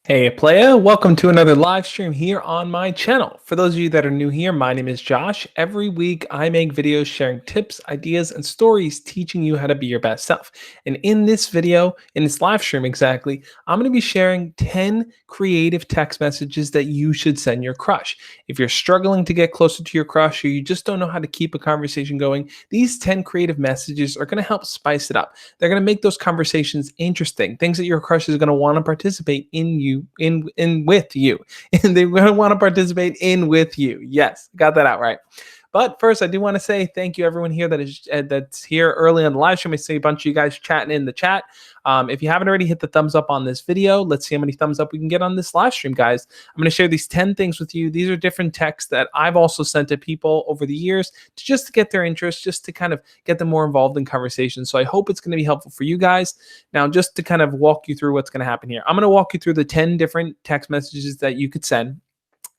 Hey playa, welcome to another live stream here on my channel. For those of you that are new here, my name is Josh. Every week I make videos sharing tips, ideas, and stories teaching you how to be your best self. And in this video, in this live stream exactly, I'm going to be sharing 10 creative text messages that you should send your crush. If you're struggling to get closer to your crush or you just don't know how to keep a conversation going, these 10 creative messages are going to help spice it up. They're going to make those conversations interesting, things that your crush is going to want to participate in with you, and they're going to want to participate in with you. Yes, got that out right. But first, I do want to say thank you everyone here that's here early on the live stream. I see a bunch of you guys chatting in the chat. If you haven't already hit the thumbs up on this video, let's see how many thumbs up we can get on this live stream, guys. I'm going to share these 10 things with you. These are different texts that I've also sent to people over the years to get their interest, just to kind of get them more involved in conversation. So I hope it's going to be helpful for you guys. Now, just to kind of walk you through what's going to happen here, I'm going to walk you through the 10 different text messages that you could send.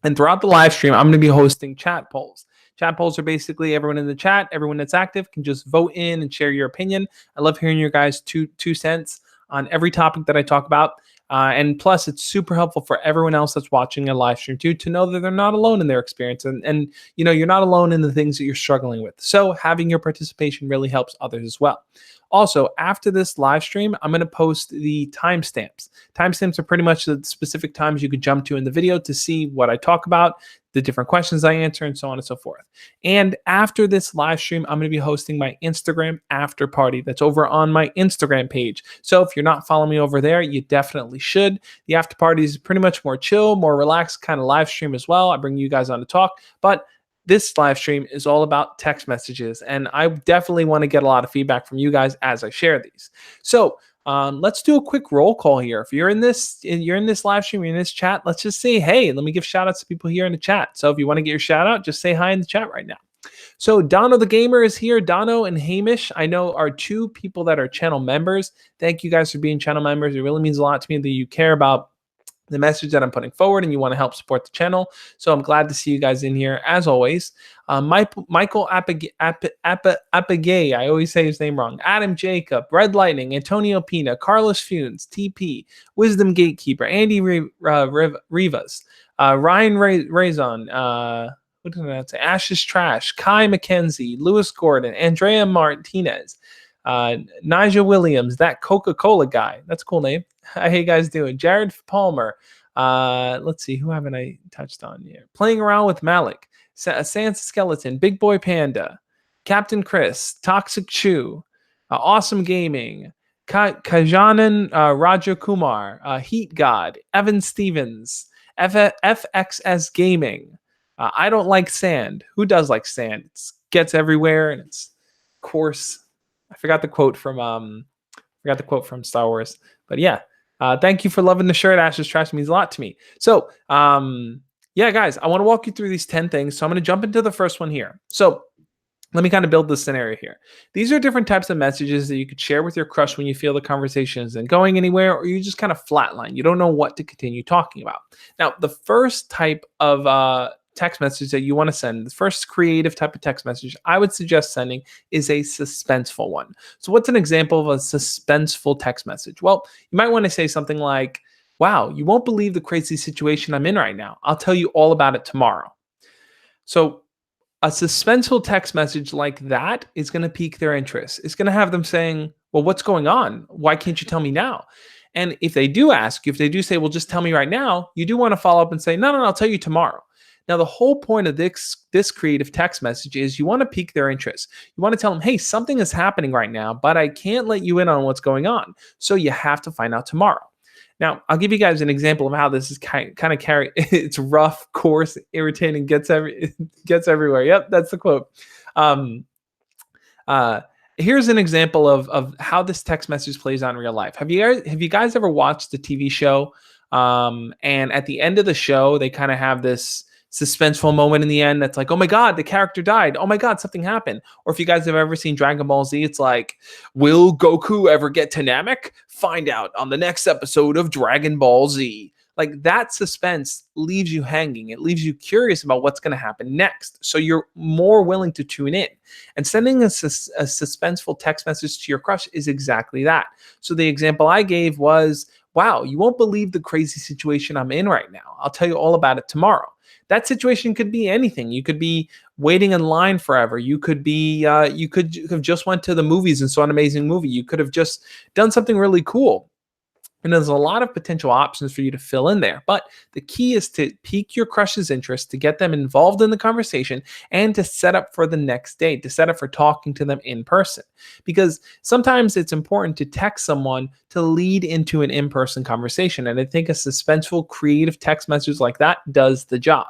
And throughout the live stream, I'm going to be hosting chat polls. Chat polls are basically everyone in the chat, everyone that's active can just vote in and share your opinion. I love hearing your guys' two cents on every topic that I talk about. And plus, it's super helpful for everyone else that's watching a live stream too, to know that they're not alone in their experience. And you know, you're not alone in the things that you're struggling with. So having your participation really helps others as well. Also, after this live stream, I'm going to post the timestamps. Timestamps are pretty much the specific times you could jump to in the video to see what I talk about, the different questions I answer, and so on and so forth. And after this live stream, I'm going to be hosting my Instagram after party. That's over on my Instagram page. So if you're not following me over there, you definitely should. The after party is pretty much more chill, more relaxed kind of live stream as well. I bring you guys on to talk, but this live stream is all about text messages, and I definitely want to get a lot of feedback from you guys as I share these. So let's do a quick roll call here. If you're in this live stream, you're in this chat, let's just say, hey, let me give shout outs to people here in the chat. So if you want to get your shout out, just say hi in the chat right now. So Dono the Gamer is here. Dono and Hamish, I know, are two people that are channel members. Thank you guys for being channel members. It really means a lot to me that you care about the message that I'm putting forward and you want to help support the channel. So I'm glad to see you guys in here as always. Michael Apagay, I always say his name wrong. Adam Jacob, Red Lightning, Antonio Pina, Carlos Funes, TP, Wisdom Gatekeeper, Andy Rivas, Ryan Razon, what did I say? Ash's Trash, Kai McKenzie, Lewis Gordon, Andrea Martinez, Nigel Williams, that Coca-Cola guy. That's a cool name. How you guys doing? Jared Palmer. Let's see, who haven't I touched on here? Playing Around with Malik, Sans Skeleton, Big Boy Panda, Captain Chris, Toxic Chew, Awesome Gaming, Kajanan Raja Kumar, Heat God, Evan Stevens, FXS Gaming. I don't like sand. Who does like sand? It gets everywhere and it's coarse. I forgot the quote from Star Wars, but yeah. Thank you for loving the shirt. Ash's Trash means a lot to me. So, yeah, guys, I want to walk you through these 10 things. So I'm going to jump into the first one here. So let me kind of build this scenario here. These are different types of messages that you could share with your crush when you feel the conversation isn't going anywhere, or you just kind of flatline. You don't know what to continue talking about. Now, the first type of text message that you want to send, the first creative type of text message I would suggest sending is a suspenseful one. So what's an example of a suspenseful text message? Well, you might want to say something like, wow, you won't believe the crazy situation I'm in right now. I'll tell you all about it tomorrow. So a suspenseful text message like that is going to pique their interest. It's going to have them saying, well, what's going on? Why can't you tell me now? And if they do ask you, if they do say, well, just tell me right now, you do want to follow up and say, no, I'll tell you tomorrow. Now, the whole point of this creative text message is you want to pique their interest. You want to tell them, hey, something is happening right now, but I can't let you in on what's going on. So you have to find out tomorrow. Now, I'll give you guys an example of how this is kind of carry. It's rough, coarse, irritating, gets everywhere. Yep, that's the quote. Here's an example of how this text message plays out in real life. Have you guys ever watched the TV show? And at the end of the show, they kind of have this suspenseful moment in the end that's like, oh my God, the character died. Oh my God, something happened. Or if you guys have ever seen Dragon Ball Z, it's like, will Goku ever get to Namek? Find out on the next episode of Dragon Ball Z. Like that suspense leaves you hanging. It leaves you curious about what's going to happen next. So you're more willing to tune in. And sending a suspenseful text message to your crush is exactly that. So the example I gave was, wow, you won't believe the crazy situation I'm in right now. I'll tell you all about it tomorrow. That situation could be anything. You could be waiting in line forever. You could be, you could have just went to the movies and saw an amazing movie. You could have just done something really cool. And there's a lot of potential options for you to fill in there. But the key is to pique your crush's interest, to get them involved in the conversation, and to set up for the next date, to set up for talking to them in person. Because sometimes it's important to text someone to lead into an in-person conversation. And I think a suspenseful, creative text message like that does the job.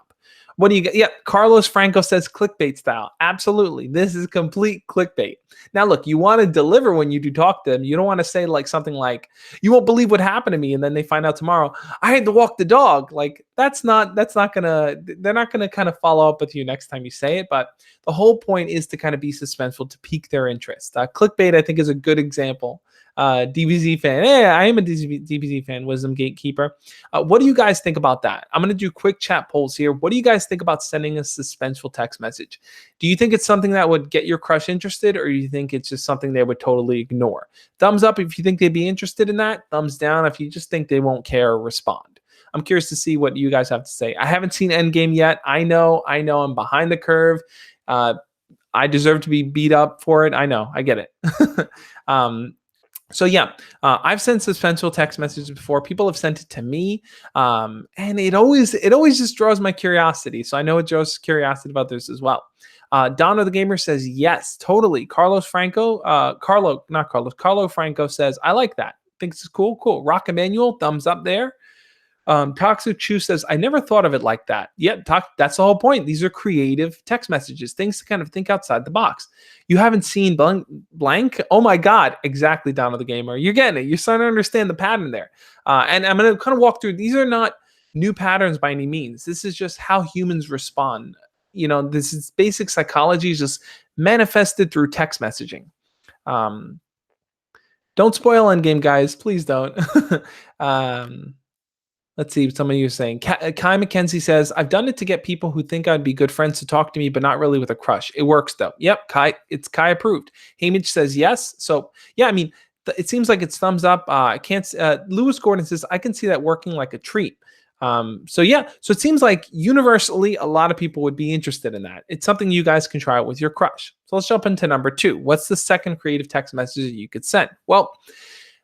What do you get? Yeah, Carlos Franco says clickbait style. Absolutely. This is complete clickbait. Now, look, you want to deliver when you do talk to them. You don't want to say like something like, you won't believe what happened to me. And then they find out tomorrow, I had to walk the dog. Like that's not gonna, they're not gonna kind of follow up with you next time you say it. But the whole point is to kind of be suspenseful, to pique their interest. Clickbait, I think, is a good example. DBZ fan. Yeah, I am a DBZ fan, Wisdom Gatekeeper. What do you guys think about that? I'm going to do quick chat polls here. What do you guys think about sending a suspenseful text message? Do you think it's something that would get your crush interested, or do you think it's just something they would totally ignore? Thumbs up if you think they'd be interested in that. Thumbs down if you just think they won't care or respond. I'm curious to see what you guys have to say. I haven't seen Endgame yet. I know I'm behind the curve. I deserve to be beat up for it. I know. I get it. So yeah, I've sent suspenseful text messages before. People have sent it to me, and it always just draws my curiosity. So I know it draws curiosity of others as well. Donna the Gamer says yes, totally. Carlo Franco says I like that. Thinks it's cool. Rock Emmanuel, thumbs up there. Toxic Chew says, I never thought of it like that. Yep, that's the whole point. These are creative text messages, things to kind of think outside the box. You haven't seen blank? Oh my God, exactly, Donald the Gamer. You're getting it. You're starting to understand the pattern there. And I'm going to kind of walk through. These are not new patterns by any means. This is just how humans respond. You know, this is basic psychology, just manifested through text messaging. Don't spoil Endgame, guys. Please don't. Let's see. Some of you are saying. Kai McKenzie says, I've done it to get people who think I'd be good friends to talk to me, but not really with a crush. It works, though. Yep, Kai. It's Kai approved. Hamish says yes. So, yeah, I mean, it seems like it's thumbs up. I can't. Lewis Gordon says, I can see that working like a treat. So, yeah. So it seems like universally, a lot of people would be interested in that. It's something you guys can try out with your crush. So let's jump into number 2. What's the second creative text message that you could send? Well,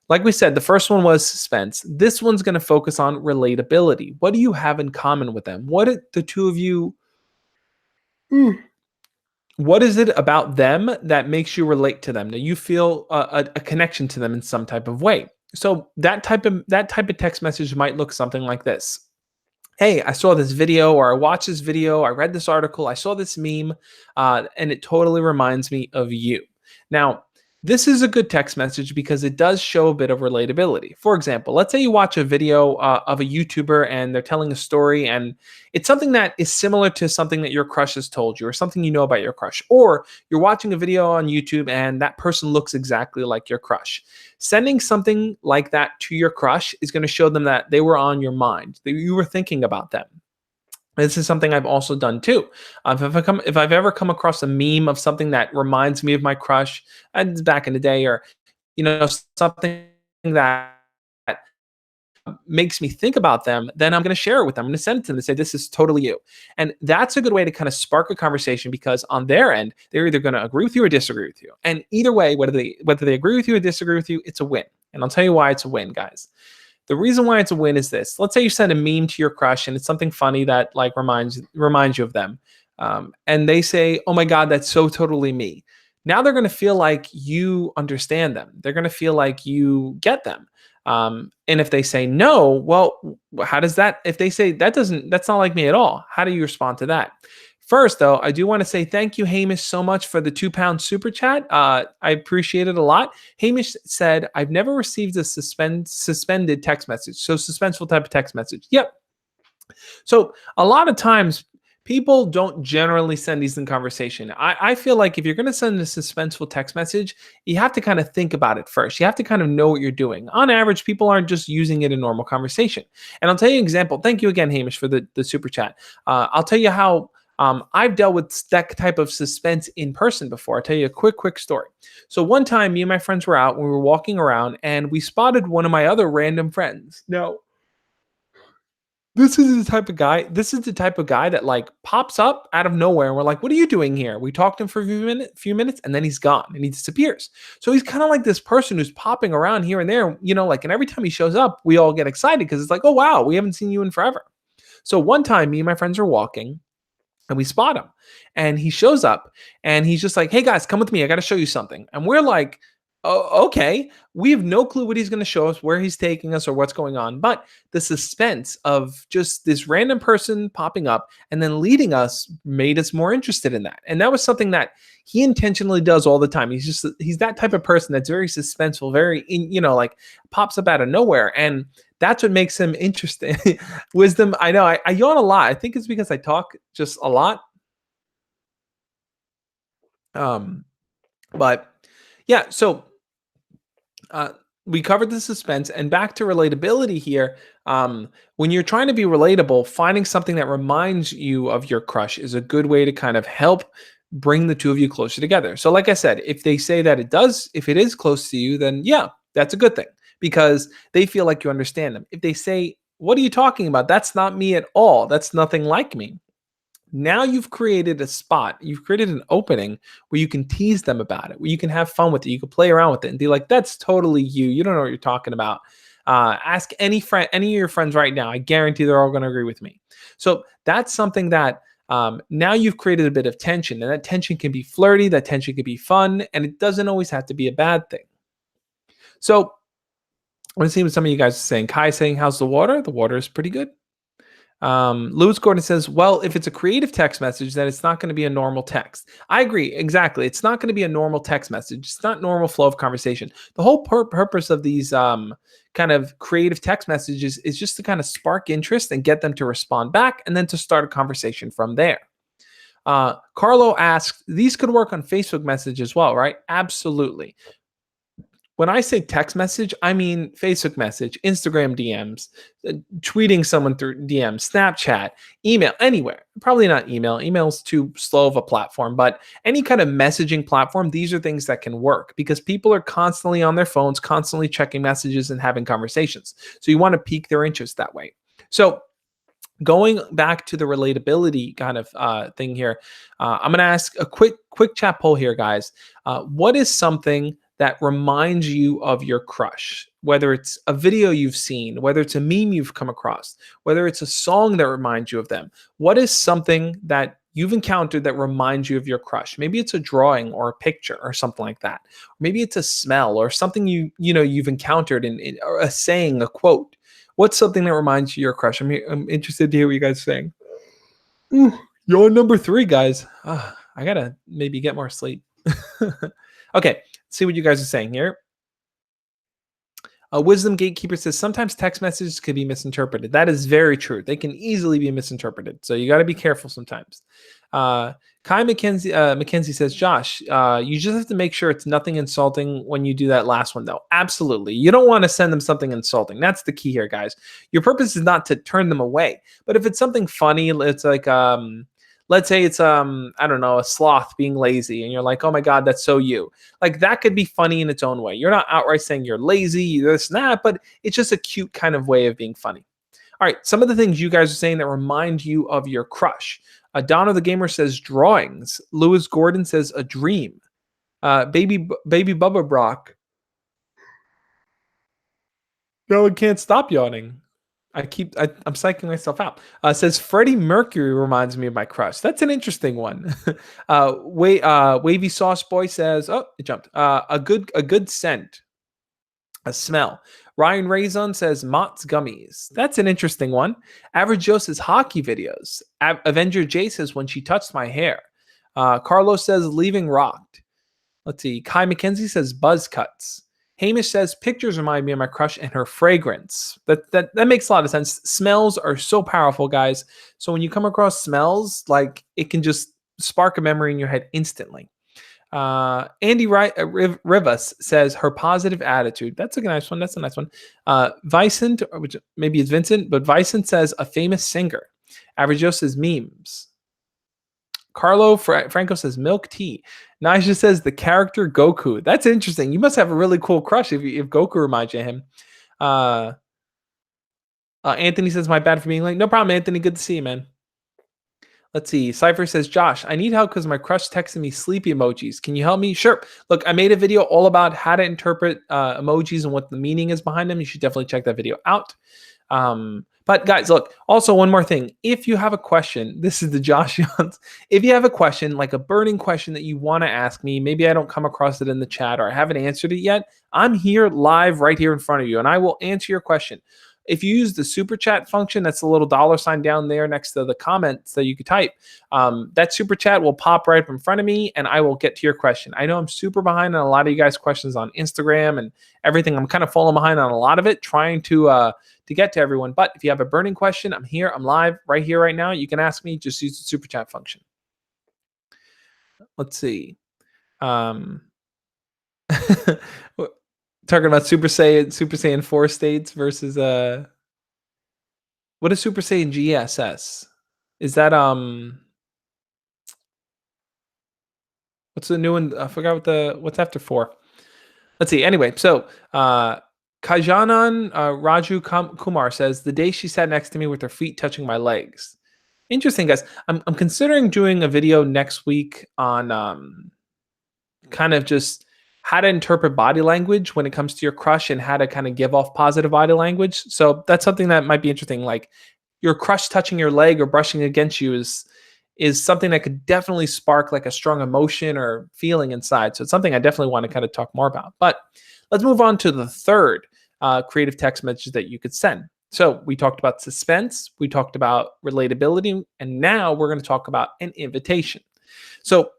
like we said, the first one was suspense. This one's going to focus on relatability. What do you have in common with them? What are the two of you? What is it about them that makes you relate to them? Do you feel a connection to them in some type of way? So that type of text message might look something like this. Hey, I saw this video, or I watched this video, I read this article, I saw this meme, and it totally reminds me of you. Now, this is a good text message because it does show a bit of relatability. For example, let's say you watch a video of a YouTuber and they're telling a story, and it's something that is similar to something that your crush has told you, or something you know about your crush. Or you're watching a video on YouTube and that person looks exactly like your crush. Sending something like that to your crush is going to show them that they were on your mind, that you were thinking about them. This is something I've also done too. If I've ever come across a meme of something that reminds me of my crush, and back in the day, or something that makes me think about them, then I'm going to share it with them. I'm going to send it to them and say, this is totally you. And that's a good way to kind of spark a conversation, because on their end, they're either going to agree with you or disagree with you. And either way, whether they agree with you or disagree with you, it's a win. And I'll tell you why it's a win, guys. The reason why it's a win is this. Let's say you send a meme to your crush and it's something funny that like reminds you of them. And they say, oh my God, that's so totally me. Now they're going to feel like you understand them. They're going to feel like you get them. And if they say no, well, how does that, if they say that's not like me at all, how do you respond to that? First, though, I do want to say thank you, Hamish, so much for the £2 super chat. I appreciate it a lot. Hamish said, I've never received a suspended text message. So suspenseful type of text message. Yep. So a lot of times People don't generally send these in conversation. I feel like if you're going to send a suspenseful text message, you have to kind of think about it first. You have to kind of know what you're doing. On average, people aren't just using it in normal conversation. And I'll tell you an example. Thank you again, Hamish, for the super chat. I'll tell you how I've dealt with that type of suspense in person before. I'll tell you a quick story. So one time, me and my friends were out, we were walking around, and we spotted one of my other random friends. Now, this is the type of guy that like pops up out of nowhere and we're like, what are you doing here? We talked to him for a few minutes and then he's gone and he disappears. So he's kind of like this person who's popping around here and there, like, and every time he shows up, we all get excited because it's like, oh wow, we haven't seen you in forever. So one time me and my friends are walking and we spot him and he shows up and he's just like, hey guys, come with me, I got to show you something. And we're like, oh, okay, we have no clue what he's going to show us, where he's taking us, or what's going on, but the suspense of just this random person popping up and then leading us made us more interested in that. And that was something that he intentionally does all the time. He's that type of person that's very suspenseful, very like pops up out of nowhere, and that's what makes him interesting. Wisdom, I know I yawn a lot. I think it's because I talk just a lot. But yeah, so we covered the suspense, and back to relatability here. When you're trying to be relatable, finding something that reminds you of your crush is a good way to kind of help bring the two of you closer together. So like I said, if they say that if it is close to you, then yeah, that's a good thing because they feel like you understand them. If they say, what are you talking about? That's not me at all. That's nothing like me. Now you've created a spot, you've created an opening where you can tease them about it, where you can have fun with it, you can play around with it and be like, that's totally you. You don't know what you're talking about. Ask any of your friends right now. I guarantee they're all going to agree with me. So that's something that now you've created a bit of tension, and that tension can be flirty, that tension can be fun, and it doesn't always have to be a bad thing. So let's see what some of you guys are saying. Kai saying, how's the water? The water is pretty good. Lewis Gordon says, well, if it's a creative text message, then it's not going to be a normal text. I agree. Exactly. It's not going to be a normal text message. It's not normal flow of conversation. The whole purpose of these kind of creative text messages is just to kind of spark interest and get them to respond back and then to start a conversation from there. Carlo asks, these could work on Facebook message as well, right? Absolutely. When I say text message, I mean Facebook message, Instagram DMs, tweeting someone through DMs, Snapchat, email, anywhere. Probably not email. Email's too slow of a platform, but any kind of messaging platform, these are things that can work because people are constantly on their phones, constantly checking messages and having conversations. So you want to pique their interest that way. So going back to the relatability kind of thing here, I'm going to ask a quick chat poll here, guys. What is something that reminds you of your crush? Whether it's a video you've seen, whether it's a meme you've come across, whether it's a song that reminds you of them. What is something that you've encountered that reminds you of your crush? Maybe it's a drawing or a picture or something like that. Maybe it's a smell or something you've encountered or a saying, a quote. What's something that reminds you of your crush? I'm interested to hear what you guys are saying. You're number 3, guys. I gotta maybe get more sleep. Okay, see what you guys are saying here. Wisdom Gatekeeper says sometimes text messages can be misinterpreted. That is very true. They can easily be misinterpreted. So you got to be careful sometimes. Kai McKenzie says, Josh, you just have to make sure it's nothing insulting when you do that last one, though. Absolutely. You don't want to send them something insulting. That's the key here, guys. Your purpose is not to turn them away. But if it's something funny, it's like, let's say it's, I don't know, a sloth being lazy and you're like, oh my God, that's so you. Like that could be funny in its own way. You're not outright saying you're lazy, this and that, but it's just a cute kind of way of being funny. All right, some of the things you guys are saying that remind you of your crush. Donna the Gamer says drawings. Lewis Gordon says a dream. Baby Bubba Brock. No, I can't stop yawning. I'm psyching myself out. Says Freddie Mercury reminds me of my crush. That's an interesting one. Wavy Sauce Boy says, oh, it jumped. A good scent, a smell. Ryan Rayzon says Mott's gummies. That's an interesting one. Average Joe says hockey videos. Avenger J says when she touched my hair. Carlos says leaving rocked. Let's see. Kai McKenzie says buzz cuts. Hamish says pictures remind me of my crush and her fragrance. That makes a lot of sense. Smells are so powerful, guys. So when you come across smells, like it can just spark a memory in your head instantly. Andy Rivas says her positive attitude. That's a nice one. That's a nice one. Vicent, which maybe it's Vincent, but Vicent says a famous singer. Average Joe says memes. Carlo Franco says milk tea. Naja says the character Goku. That's interesting. You must have a really cool crush if Goku reminds you of him. Anthony says my bad for being late. No problem, Anthony. Good to see you, man. Let's see. Cypher says, Josh, I need help because my crush texted me sleepy emojis. Can you help me? Sure. Look, I made a video all about how to interpret emojis and what the meaning is behind them. You should definitely check that video out. But guys, look, also one more thing. If you have a question, this is the Josh Yons. If you have a question, like a burning question that you want to ask me, maybe I don't come across it in the chat or I haven't answered it yet, I'm here live right here in front of you and I will answer your question. If you use the super chat function, that's a little $ down there next to the comments that you could type. That super chat will pop right up in front of me and I will get to your question. I know I'm super behind on a lot of you guys' questions on Instagram and everything. I'm kind of falling behind on a lot of it, trying to get to everyone. But if you have a burning question, I'm here. I'm live right here, right now. You can ask me. Just use the super chat function. Let's see. Talking about Super Saiyan 4 states versus what is Super Saiyan GSS? Is that what's the new one? I forgot what's after 4. Let's see. Anyway, so Kajanan Raju Kumar says the day she sat next to me with her feet touching my legs. Interesting, guys. I'm considering doing a video next week on kind of just how to interpret body language when it comes to your crush and how to kind of give off positive body language. So that's something that might be interesting. Like your crush touching your leg or brushing against you is something that could definitely spark like a strong emotion or feeling inside. So it's something I definitely want to kind of talk more about. But let's move on to the third creative text message that you could send. So we talked about suspense, we talked about relatability, and now we're going to talk about an invitation. So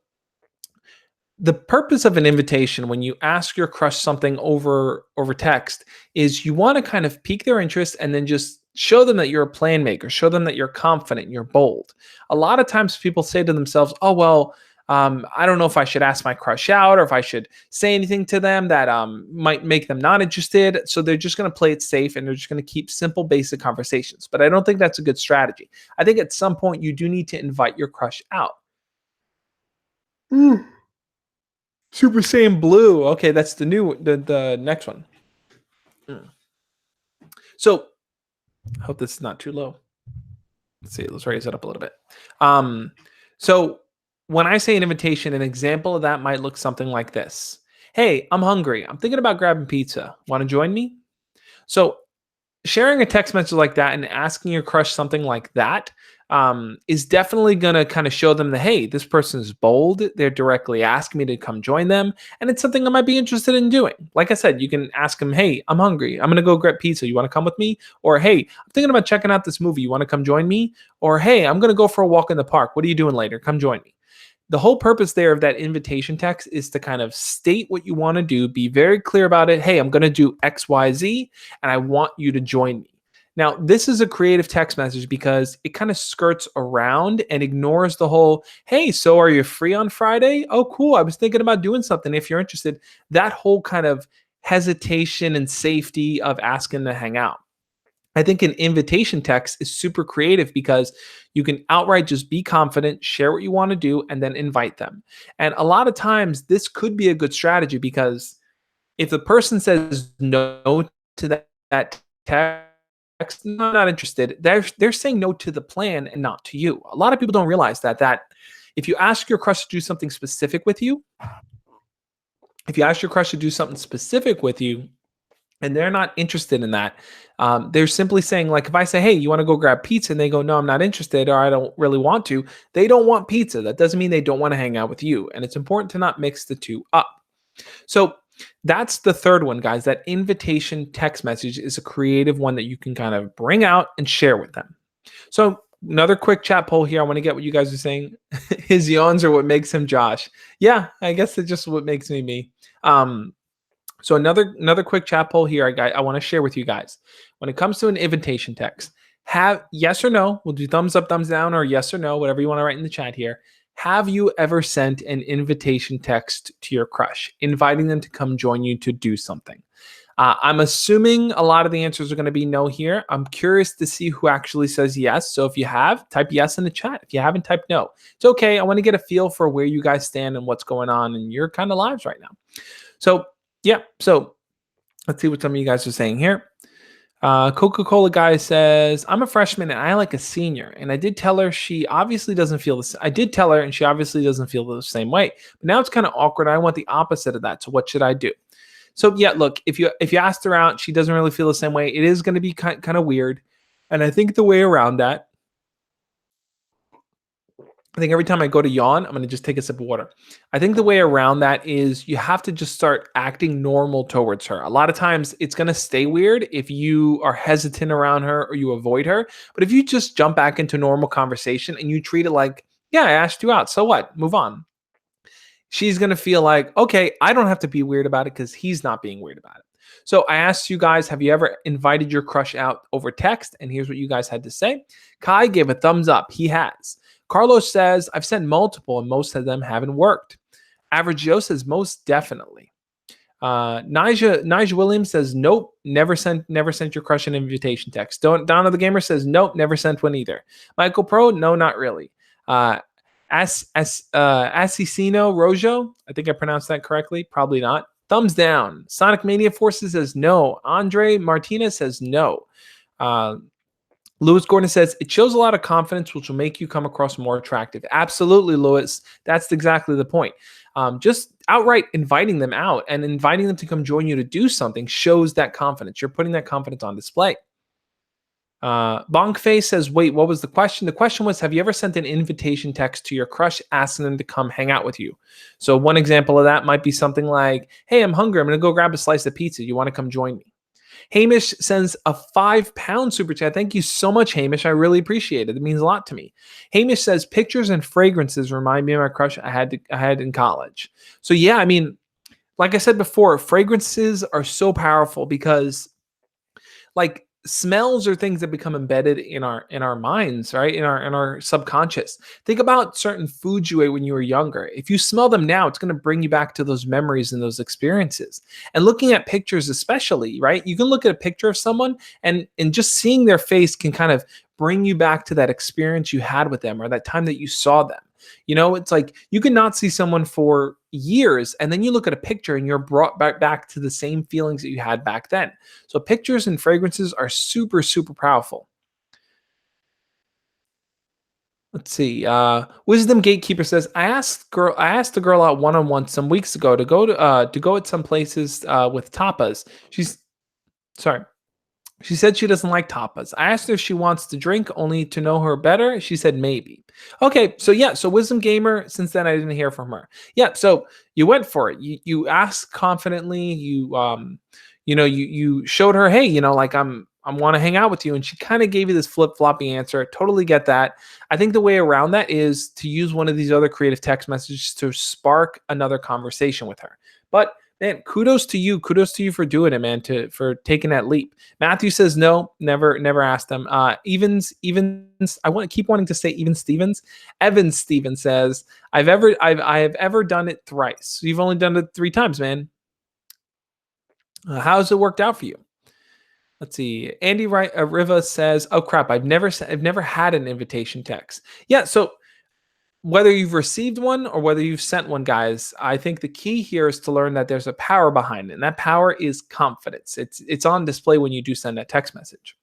the purpose of an invitation when you ask your crush something over text is you want to kind of pique their interest and then just show them that you're a plan maker, show them that you're confident, you're bold. A lot of times people say to themselves, oh, well, I don't know if I should ask my crush out or if I should say anything to them that might make them not interested. So they're just going to play it safe and they're just going to keep simple, basic conversations. But I don't think that's a good strategy. I think at some point you do need to invite your crush out. Super Saiyan Blue. Okay, that's the next one. So I hope this is not too low. Let's see. Let's raise it up a little bit. So when I say an invitation, an example of that might look something like this. Hey, I'm hungry. I'm thinking about grabbing pizza. Want to join me? So sharing a text message like that and asking your crush something like that is definitely going to kind of show them that, hey, this person is bold. They're directly asking me to come join them. And it's something I might be interested in doing. Like I said, you can ask them, hey, I'm hungry. I'm going to go grab pizza. You want to come with me? Or, hey, I'm thinking about checking out this movie. You want to come join me? Or, hey, I'm going to go for a walk in the park. What are you doing later? Come join me. The whole purpose there of that invitation text is to kind of state what you want to do, be very clear about it. Hey, I'm going to do X, Y, Z, and I want you to join me. Now, this is a creative text message because it kind of skirts around and ignores the whole, hey, so are you free on Friday? Oh, cool. I was thinking about doing something if you're interested. That whole kind of hesitation and safety of asking to hang out. I think an invitation text is super creative because you can outright just be confident, share what you want to do, and then invite them. And a lot of times this could be a good strategy because if the person says no to that text, no, not interested, they're saying no to the plan and not to you. A lot of people don't realize that if you ask your crush to do something specific with you, and they're not interested in that, they're simply saying, like, if I say, hey, you want to go grab pizza? And they go, no, I'm not interested, or I don't really want to. They don't want pizza. That doesn't mean they don't want to hang out with you. And it's important to not mix the two up. So that's the third one, guys. That invitation text message is a creative one that you can kind of bring out and share with them. So another quick chat poll here. I want to get what you guys are saying. His yawns are what makes him Josh. Yeah, I guess it's just what makes me me. So another quick chat poll here I want to share with you guys. When it comes to an invitation text, have yes or no, we'll do thumbs up, thumbs down, or yes or no, whatever you want to write in the chat here. Have you ever sent an invitation text to your crush, inviting them to come join you to do something? I'm assuming a lot of the answers are going to be no here. I'm curious to see who actually says yes. So if you have, type yes in the chat. If you haven't, type no. It's okay. I want to get a feel for where you guys stand and what's going on in your kind of lives right now. So yeah, so let's see what some of you guys are saying here. Coca-Cola guy says, I'm a freshman and I like a senior. And I did tell her she obviously doesn't feel this. I did tell her and she obviously doesn't feel the same way. But now it's kind of awkward. I want the opposite of that. So what should I do? So yeah, look, if you asked her out, she doesn't really feel the same way. It is going to be kind of weird. And I think the way around that, I think every time I go to yawn, I'm going to just take a sip of water. I think the way around that is you have to just start acting normal towards her. A lot of times it's going to stay weird if you are hesitant around her or you avoid her. But if you just jump back into normal conversation and you treat it like, yeah, I asked you out. So what? Move on. She's going to feel like, okay, I don't have to be weird about it because he's not being weird about it. So I asked you guys, have you ever invited your crush out over text? And here's what you guys had to say. Kai gave a thumbs up. He has. Carlos says, I've sent multiple and most of them haven't worked. Average Joe says, most definitely. Nigel Williams says, nope, never sent your crush an invitation text. Donna the Gamer says, nope, never sent one either. Michael Pro, no, not really. Asesino Rojo, I think I pronounced that correctly. Probably not. Thumbs down. Sonic Mania Forces says no. Andre Martinez says no. Lewis Gordon says, it shows a lot of confidence, which will make you come across more attractive. Absolutely, Lewis. That's exactly the point. Just outright inviting them out and inviting them to come join you to do something shows that confidence. You're putting that confidence on display. Bonkface says, wait, what was the question? The question was, have you ever sent an invitation text to your crush asking them to come hang out with you? So one example of that might be something like, hey, I'm hungry. I'm going to go grab a slice of pizza. You want to come join me? Hamish sends a £5 super chat. Thank you so much, Hamish. I really appreciate it. It means a lot to me. Hamish says, pictures and fragrances remind me of my crush I had in college. So yeah, I mean, like I said before, fragrances are so powerful because like smells are things that become embedded in our minds, right? In our subconscious. Think about certain foods you ate when you were younger. If you smell them now, it's going to bring you back to those memories and those experiences. And looking at pictures especially, right? You can look at a picture of someone and just seeing their face can kind of bring you back to that experience you had with them or that time that you saw them. You know, it's like you can not see someone for years and then you look at a picture and you're brought back to the same feelings that you had back then. So pictures and fragrances are super, super powerful. Let's see. Wisdom Gatekeeper says, I asked the girl out one-on-one some weeks ago to go at some places with tapas. Sorry. She said she doesn't like tapas. I asked her if she wants to drink only to know her better. She said maybe. Okay, so yeah, so Wisdom Gamer, since then I didn't hear from her. Yeah, so you went for it. You asked confidently, you showed her, hey, like I want to hang out with you. And she kind of gave you this flip-floppy answer. Totally get that. I think the way around that is to use one of these other creative text messages to spark another conversation with her. But man, kudos to you. Kudos to you for doing it, man, for taking that leap. Matthew says no, never asked them. Evans, I keep wanting to say even Stevens. Evan Stevens says, I have ever done it thrice. So you've only done it 3 times, man. How's it worked out for you? Let's see. Andy Riva says, "Oh crap! I've never had an invitation text." Yeah. So whether you've received one or whether you've sent one, guys, I think the key here is to learn that there's a power behind it, and that power is confidence. It's on display when you do send that text message.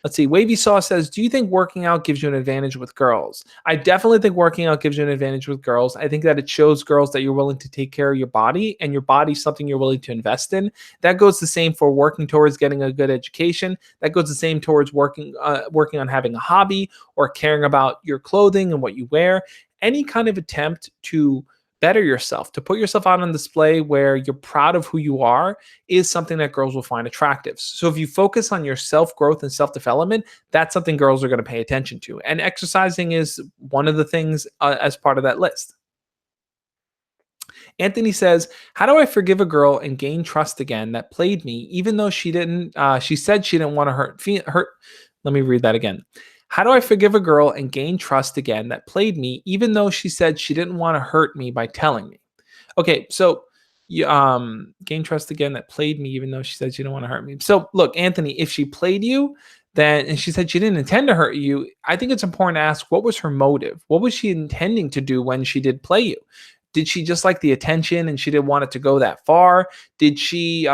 Let's see. Wavy Saw says, do you think working out gives you an advantage with girls? I definitely think working out gives you an advantage with girls. I think that it shows girls that you're willing to take care of your body and your body's something you're willing to invest in. That goes the same for working towards getting a good education. That goes the same towards working on having a hobby or caring about your clothing and what you wear. Any kind of attempt to better yourself, to put yourself out on display where you're proud of who you are is something that girls will find attractive. So if you focus on your self-growth and self-development, that's something girls are going to pay attention to. And exercising is one of the things as part of that list. Anthony says, "How do I forgive a girl and gain trust again that played me, even though she didn't? She said she didn't want to hurt. Let me read that again. How do I forgive a girl and gain trust again that played me, even though she said she didn't want to hurt me by telling me?" Okay, so you gain trust again that played me, even though she said she didn't want to hurt me. So look, Anthony, if she played you, then and she said she didn't intend to hurt you, I think it's important to ask what was her motive? What was she intending to do when she did play you? Did she just like the attention and she didn't want it to go that far? Did she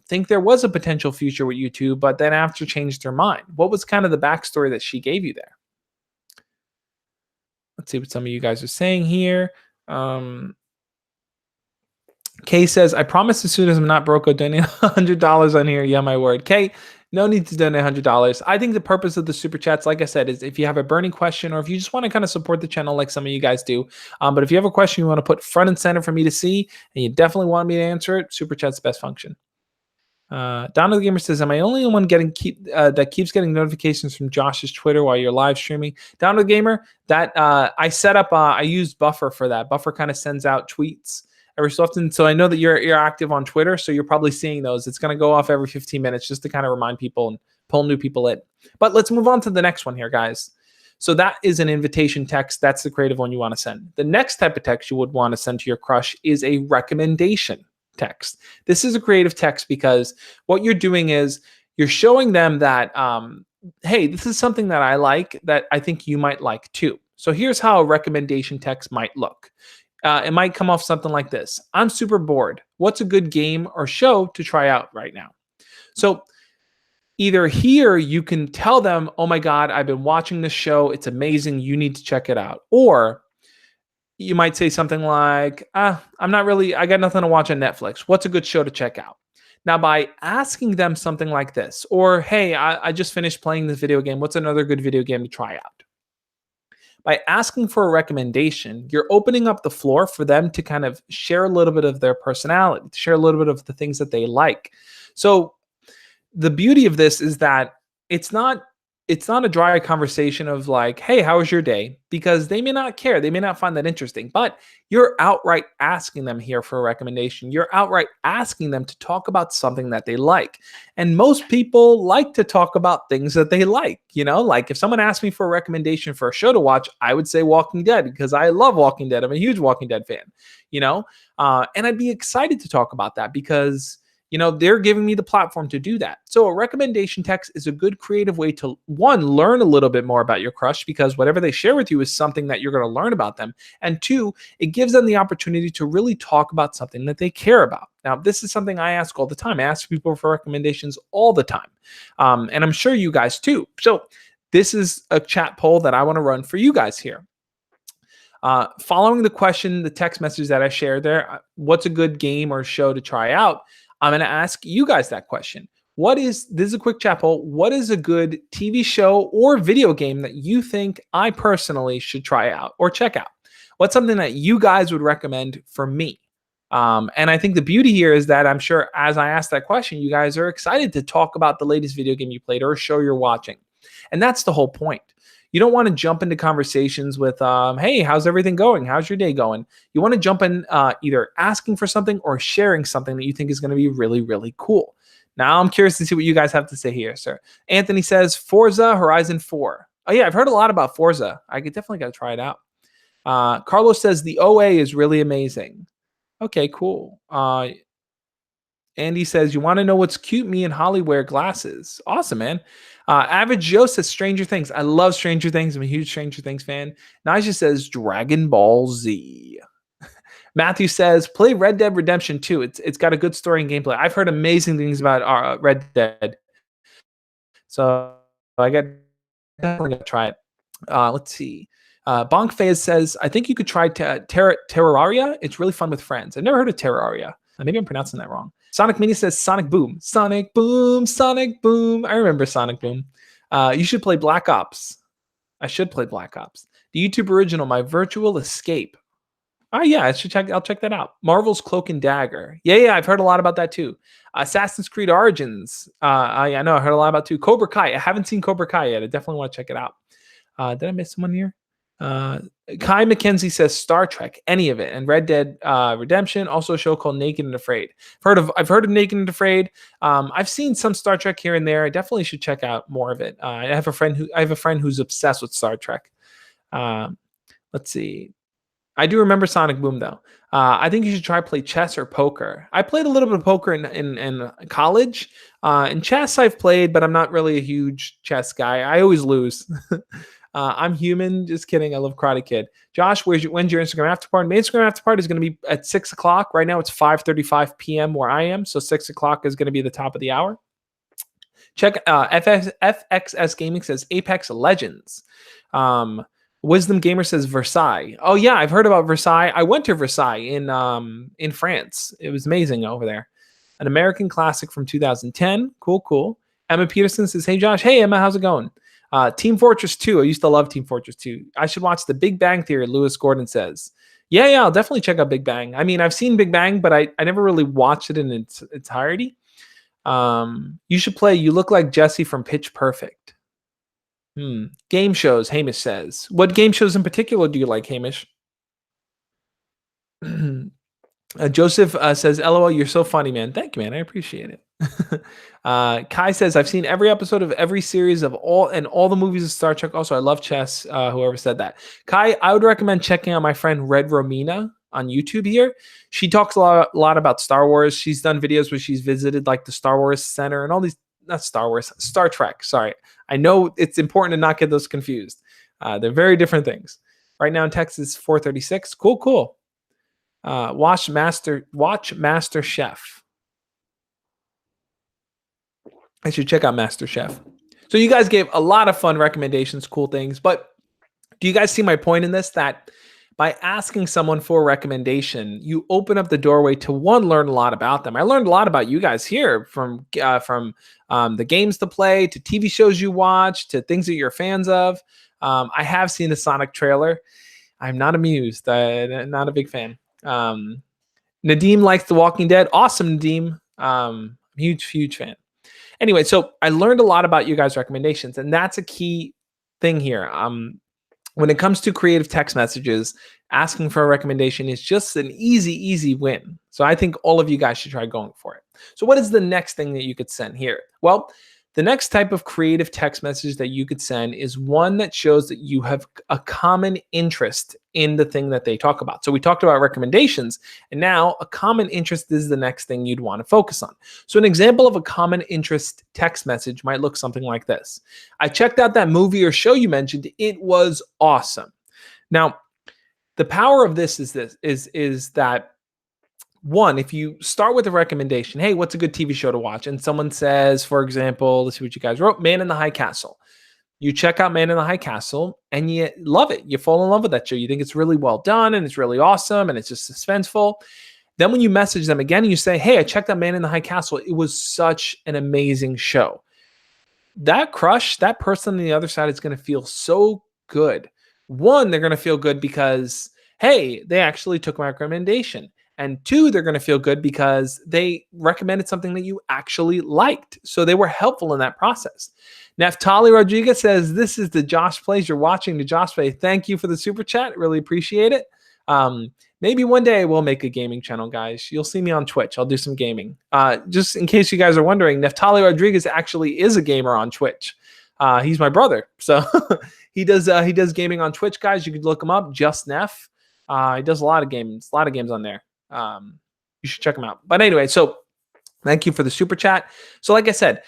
think there was a potential future with you two, but then after changed her mind? What was kind of the backstory that she gave you there? Let's see what some of you guys are saying here. Kay says, "I promise as soon as I'm not broke, I'll donate $100 on here." Yeah, my word. Kay, no need to donate $100. I think the purpose of the super chats, like I said, is if you have a burning question or if you just want to kind of support the channel like some of you guys do. But if you have a question you want to put front and center for me to see, and you definitely want me to answer it, super chat's the best function. Donna the Gamer says, "Am I only one that keeps getting notifications from Josh's Twitter while you're live streaming?" Donna the Gamer, that I set up. I used Buffer for that. Buffer kind of sends out tweets every so often, so I know that you're active on Twitter, so you're probably seeing those. It's going to go off every 15 minutes just to kind of remind people and pull new people in. But let's move on to the next one here, guys. So that is an invitation text. That's the creative one you want to send. The next type of text you would want to send to your crush is a recommendation text. This is a creative text because what you're doing is you're showing them that, hey, this is something that I like that I think you might like too. So here's how a recommendation text might look. It might come off something like this: "I'm super bored. What's a good game or show to try out right now?" So either here you can tell them, "Oh my God, I've been watching this show. It's amazing. You need to check it out." Or you might say something like, I got nothing to watch on Netflix. What's a good show to check out? Now, by asking them something like this, or, "Hey, I just finished playing this video game. What's another good video game to try out?" By asking for a recommendation, you're opening up the floor for them to kind of share a little bit of their personality, share a little bit of the things that they like. So the beauty of this is that it's not a dry conversation of like, "Hey, how was your day?" Because they may not care. They may not find that interesting, but you're outright asking them here for a recommendation. You're outright asking them to talk about something that they like. And most people like to talk about things that they like. Like if someone asked me for a recommendation for a show to watch, I would say Walking Dead because I love Walking Dead. I'm a huge Walking Dead fan, and I'd be excited to talk about that because they're giving me the platform to do that. So a recommendation text is a good creative way to, one, learn a little bit more about your crush because whatever they share with you is something that you're going to learn about them. And two, it gives them the opportunity to really talk about something that they care about. Now, this is something I ask all the time. I ask people for recommendations all the time. And I'm sure you guys too. So this is a chat poll that I want to run for you guys here. Following the question, the text message that I shared there, what's a good game or show to try out? I'm going to ask you guys that question. This is a quick chat poll. What is a good TV show or video game that you think I personally should try out or check out? What's something that you guys would recommend for me? And I think the beauty here is that I'm sure as I ask that question, you guys are excited to talk about the latest video game you played or a show you're watching. And that's the whole point. You don't want to jump into conversations with, "Hey, how's everything going? How's your day going?" You want to jump in either asking for something or sharing something that you think is going to be really, really cool. Now, I'm curious to see what you guys have to say here, sir. Anthony says, "Forza Horizon 4. Oh, yeah, I've heard a lot about Forza. I could definitely got to try it out. Carlos says, "The OA is really amazing." Okay, cool. Andy says, "You want to know what's cute? Me and Holly wear glasses." Awesome, man. Average Joe says Stranger Things. I love Stranger Things. I'm a huge Stranger Things fan. Naja says Dragon Ball Z. Matthew says, "Play Red Dead Redemption 2. It's got a good story and gameplay." I've heard amazing things about Red Dead. So I got definitely gonna try it. Let's see. Bonk Fayez says, "I think you could try Terraria. It's really fun with friends." I've never heard of Terraria. Maybe I'm pronouncing that wrong. Sonic Mini says Sonic Boom. Sonic Boom, Sonic Boom. I remember Sonic Boom. You should play Black Ops. I should play Black Ops. The YouTube original, My Virtual Escape. Oh yeah, I'll check that out. Marvel's Cloak and Dagger. Yeah, I've heard a lot about that too. Assassin's Creed Origins. I know I heard a lot about too. Cobra Kai. I haven't seen Cobra Kai yet. I definitely want to check it out. Did I miss someone here? Uh, Kai McKenzie says Star Trek, any of it, and Red Dead Redemption. Also, a show called Naked and Afraid. I've heard of Naked and Afraid. I've seen some Star Trek here and there. I definitely should check out more of it. I have a friend who's obsessed with Star Trek. Um, let's see. I do remember Sonic Boom though. I think you should try play chess or poker. I played a little bit of poker in college. In chess, I've played, but I'm not really a huge chess guy. I always lose. I'm human. Just kidding. I love Karate Kid. Josh, when's your Instagram after party? My Instagram after party is going to be at 6 o'clock. Right now, it's 5:35 p.m. where I am. So 6 o'clock is going to be the top of the hour. Check FXS Gaming says Apex Legends. Wisdom Gamer says Versailles. Oh yeah, I've heard about Versailles. I went to Versailles in France. It was amazing over there. An American classic from 2010. Cool. Emma Peterson says, "Hey Josh, hey Emma, how's it going?" Team Fortress 2. I used to love Team Fortress 2. I should watch The Big Bang Theory. Lewis Gordon says, "Yeah, I'll definitely check out Big Bang. I mean, I've seen Big Bang, but I never really watched it in its entirety." You should play You Look Like Jesse from Pitch Perfect. Game shows, Hamish says. What game shows in particular do you like, Hamish? Joseph says, "LOL, you're so funny, man." Thank you, man. I appreciate it. Kai says, "I've seen every episode of every series of all the movies of Star Trek. Also, I love chess." Whoever said that. Kai, I would recommend checking out my friend Red Romina on YouTube here. She talks a lot about Star Wars. She's done videos where she's visited like the Star Wars Center and all these, not Star Wars, Star Trek. Sorry. I know it's important to not get those confused. They're very different things. Right now in Texas, 4:36. Cool. Watch Master Chef. I should check out Master Chef. So you guys gave a lot of fun recommendations, cool things, but do you guys see my point in this? That by asking someone for a recommendation, you open up the doorway to learn a lot about them. I learned a lot about you guys here from the games to play to TV shows you watch to things that you're fans of. I have seen the Sonic trailer. I'm not amused. I'm not a big fan. Nadeem likes The Walking Dead. Awesome, Nadeem. Huge fan. Anyway, so I learned a lot about you guys' recommendations, and that's a key thing here. When it comes to creative text messages, asking for a recommendation is just an easy win. So I think all of you guys should try going for it. So what is the next thing that you could send here? Well, the next type of creative text message that you could send is one that shows that you have a common interest in the thing that they talk about. So we talked about recommendations, and now a common interest is the next thing you'd want to focus on. So an example of a common interest text message might look something like this. "I checked out that movie or show you mentioned. It was awesome." Now, the power of this is that one, if you start with a recommendation, hey, what's a good TV show to watch? And someone says, for example, let's see what you guys wrote, Man in the High Castle. You check out Man in the High Castle and you love it. You fall in love with that show. You think it's really well done and it's really awesome and it's just suspenseful. Then when you message them again and you say, hey, I checked out Man in the High Castle. It was such an amazing show. That person on the other side is going to feel so good. One, they're going to feel good because, hey, they actually took my recommendation. And two, they're going to feel good because they recommended something that you actually liked. So they were helpful in that process. Naftali Rodriguez says, "This is the Josh Plays. You're watching the Josh Play." Thank you for the super chat. Really appreciate it. Maybe one day we'll make a gaming channel, guys. You'll see me on Twitch. I'll do some gaming. Just in case you guys are wondering, Naftali Rodriguez actually is a gamer on Twitch. He's my brother. So he does gaming on Twitch, guys. You could look him up, Just Neff. He does a lot of games on there. You should check them out. But anyway, so thank you for the super chat. So like I said,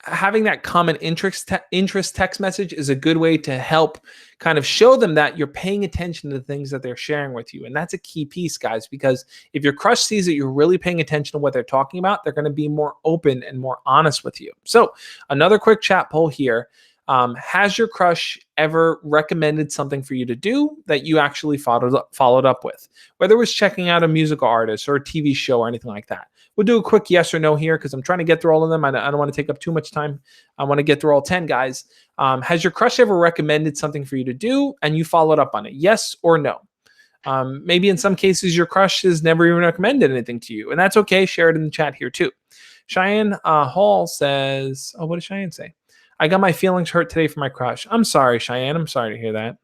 having that common interest text message is a good way to help kind of show them that you're paying attention to the things that they're sharing with you. And that's a key piece, guys, because if your crush sees that you're really paying attention to what they're talking about, they're going to be more open and more honest with you. So another quick chat poll here. Has your crush ever recommended something for you to do that you actually followed up with? Whether it was checking out a musical artist or a TV show or anything like that. We'll do a quick yes or no here because I'm trying to get through all of them. I don't want to take up too much time. I want to get through all 10, guys. Has your crush ever recommended something for you to do and you followed up on it? Yes or no? Maybe in some cases your crush has never even recommended anything to you, and that's okay. Share it in the chat here too. Cheyenne Hall says, oh, what did Cheyenne say? "I got my feelings hurt today for my crush." I'm sorry, Cheyenne. I'm sorry to hear that.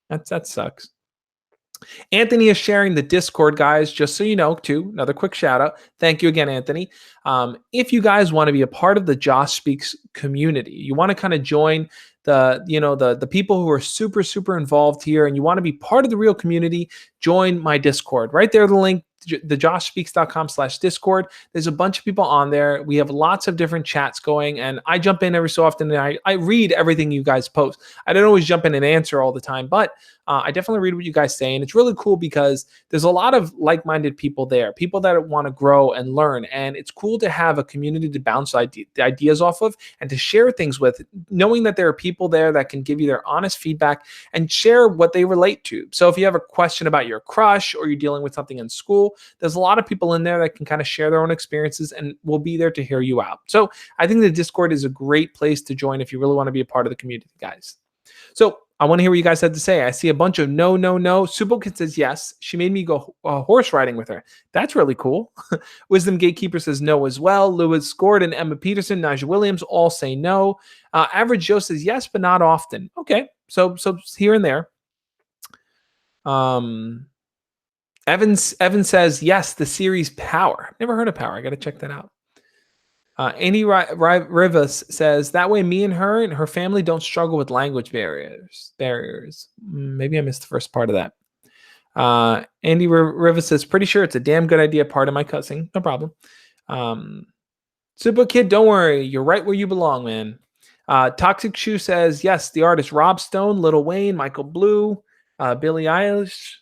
That sucks. Anthony is sharing the Discord, guys, just so you know, too. Another quick shout out. Thank you again, Anthony. If you guys want to be a part of the Josh Speaks community, you want to kind of join the people who are super, super involved here, and you want to be part of the real community, join my Discord. Right there, the link, thejoshspeaks.com/Discord. There's a bunch of people on there. We have lots of different chats going, and I jump in every so often, and I read everything you guys post. I don't always jump in and answer all the time, but I definitely read what you guys say, and it's really cool because there's a lot of like-minded people there, people that want to grow and learn, and it's cool to have a community to bounce ideas off of and to share things with, knowing that there are people there that can give you their honest feedback and share what they relate to. So if you have a question about your crush or you're dealing with something in school, there's a lot of people in there that can kind of share their own experiences and will be there to hear you out. So I think the Discord is a great place to join if you really want to be a part of the community, guys. So I want to hear what you guys had to say. I see a bunch of no. Subokit says yes. She made me go horse riding with her. That's really cool. Wisdom Gatekeeper says no as well. Lewis Gordon, Emma Peterson, Naja Williams all say no. Average Joe says yes, but not often. Okay, so here and there. Evan says yes. The series Power. Never heard of Power. I got to check that out. Andy Rivas says, that way me and her family don't struggle with language barriers. Maybe I missed the first part of that. Andy Rivas says, pretty sure it's a damn good idea. Part of my cussing. No problem. Super Kid, don't worry. You're right where you belong, man. Toxic Shoe says, yes, the artist Rob Stone, Lil Wayne, Michael Blue, Billie Eilish.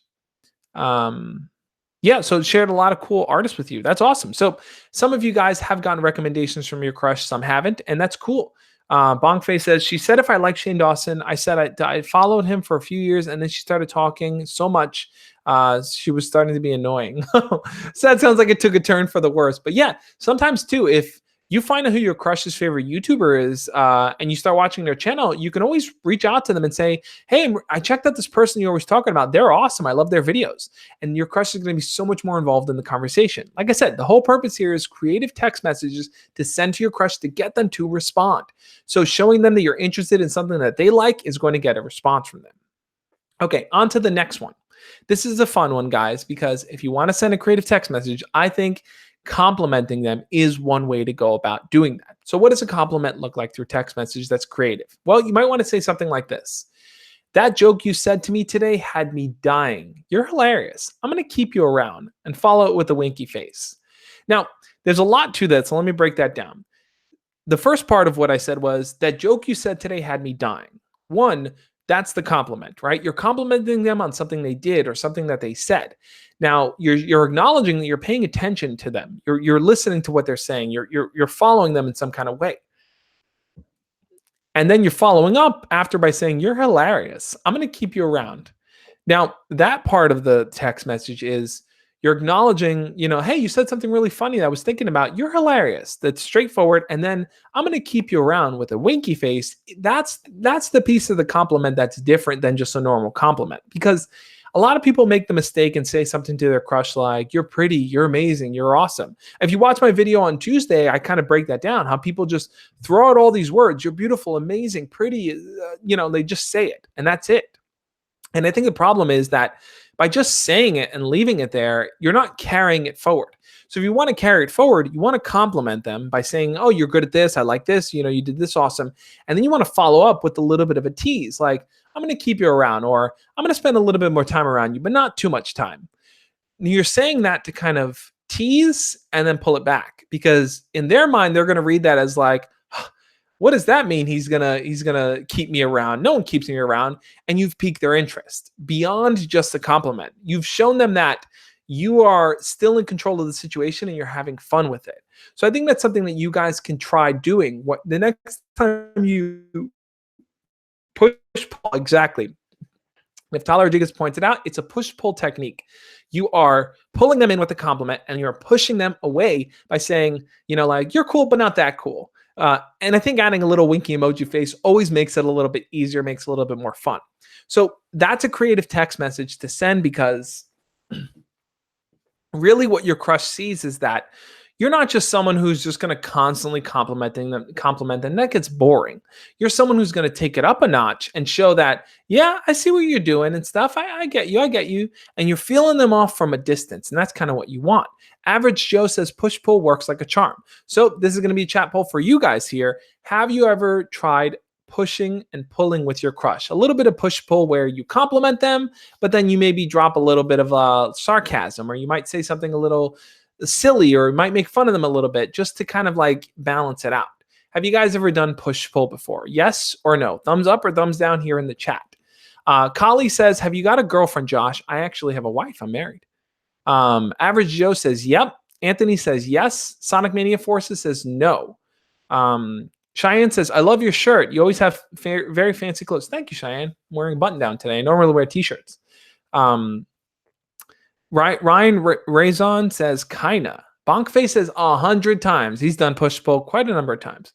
Yeah, so it shared a lot of cool artists with you. That's awesome. So some of you guys have gotten recommendations from your crush, some haven't, and that's cool. Bongfei says, she said if I like Shane Dawson, I said I followed him for a few years, and then she started talking so much, she was starting to be annoying. So that sounds like it took a turn for the worse. But yeah, sometimes too, if you find out who your crush's favorite YouTuber is, and you start watching their channel, you can always reach out to them and say, hey, I checked out this person you're always talking about. They're awesome. I love their videos. And your crush is going to be so much more involved in the conversation. Like I said, the whole purpose here is creative text messages to send to your crush to get them to respond. So showing them that you're interested in something that they like is going to get a response from them. Okay, on to the next one. This is a fun one, guys, because if you want to send a creative text message, I think complimenting them is one way to go about doing that. So what does a compliment look like through text message that's creative? Well, you might want to say something like this. That joke you said to me today had me dying. You're hilarious. I'm going to keep you around, and follow it with a winky face. Now, there's a lot to that, so let me break that down. The first part of what I said was, that joke you said today had me dying. One, that's the compliment, right? You're complimenting them on something they did or something that they said. Now, you're acknowledging that you're paying attention to them. You're listening to what they're saying. You're following them in some kind of way. And then you're following up after by saying, you're hilarious. I'm going to keep you around. Now, that part of the text message is you're acknowledging, hey, you said something really funny that I was thinking about. You're hilarious. That's straightforward. And then I'm going to keep you around with a winky face. That's the piece of the compliment that's different than just a normal compliment, because a lot of people make the mistake and say something to their crush like, you're pretty, you're amazing, you're awesome. If you watch my video on Tuesday, I kind of break that down, how people just throw out all these words. You're beautiful, amazing, pretty, they just say it, and that's it. And I think the problem is that by just saying it and leaving it there, you're not carrying it forward. So if you want to carry it forward, you want to compliment them by saying, oh, you're good at this. I like this. You did this awesome. And then you want to follow up with a little bit of a tease, like, I'm going to keep you around, or I'm going to spend a little bit more time around you, but not too much time. You're saying that to kind of tease and then pull it back, because in their mind, they're going to read that as like, what does that mean? He's gonna keep me around. No one keeps me around. And you've piqued their interest beyond just a compliment. You've shown them that you are still in control of the situation and you're having fun with it. So I think that's something that you guys can try doing. What the next time you push pull, exactly. If Tyler Rodriguez points it out, it's a push-pull technique. You are pulling them in with a compliment and you're pushing them away by saying, like, you're cool, but not that cool. And I think adding a little winky emoji face always makes it a little bit easier, makes it a little bit more fun. So that's a creative text message to send, because really what your crush sees is that You're not just someone who's just going to constantly compliment them. That gets boring. You're someone who's going to take it up a notch and show that, yeah, I see what you're doing and stuff. I get you. I get you. And you're feeling them off from a distance. And that's kind of what you want. Average Joe says push pull works like a charm. So this is going to be a chat poll for you guys here. Have you ever tried pushing and pulling with your crush? A little bit of push pull where you compliment them, but then you maybe drop a little bit of sarcasm, or you might say something a little silly, or might make fun of them a little bit just to kind of like balance it out. Have you guys ever done push pull before? Yes or no? Thumbs up or thumbs down here in the chat. Kali says, have you got a girlfriend, Josh? I actually have a wife. I'm married. Average Joe says, yep. Anthony says, yes. Sonic Mania Forces says, no. Cheyenne says, I love your shirt. You always have very fancy clothes. Thank you, Cheyenne. I'm wearing a button down today. I normally wear t-shirts. Ryan Raison says, kinda. Bonkface says 100 times. He's done push pull quite a number of times.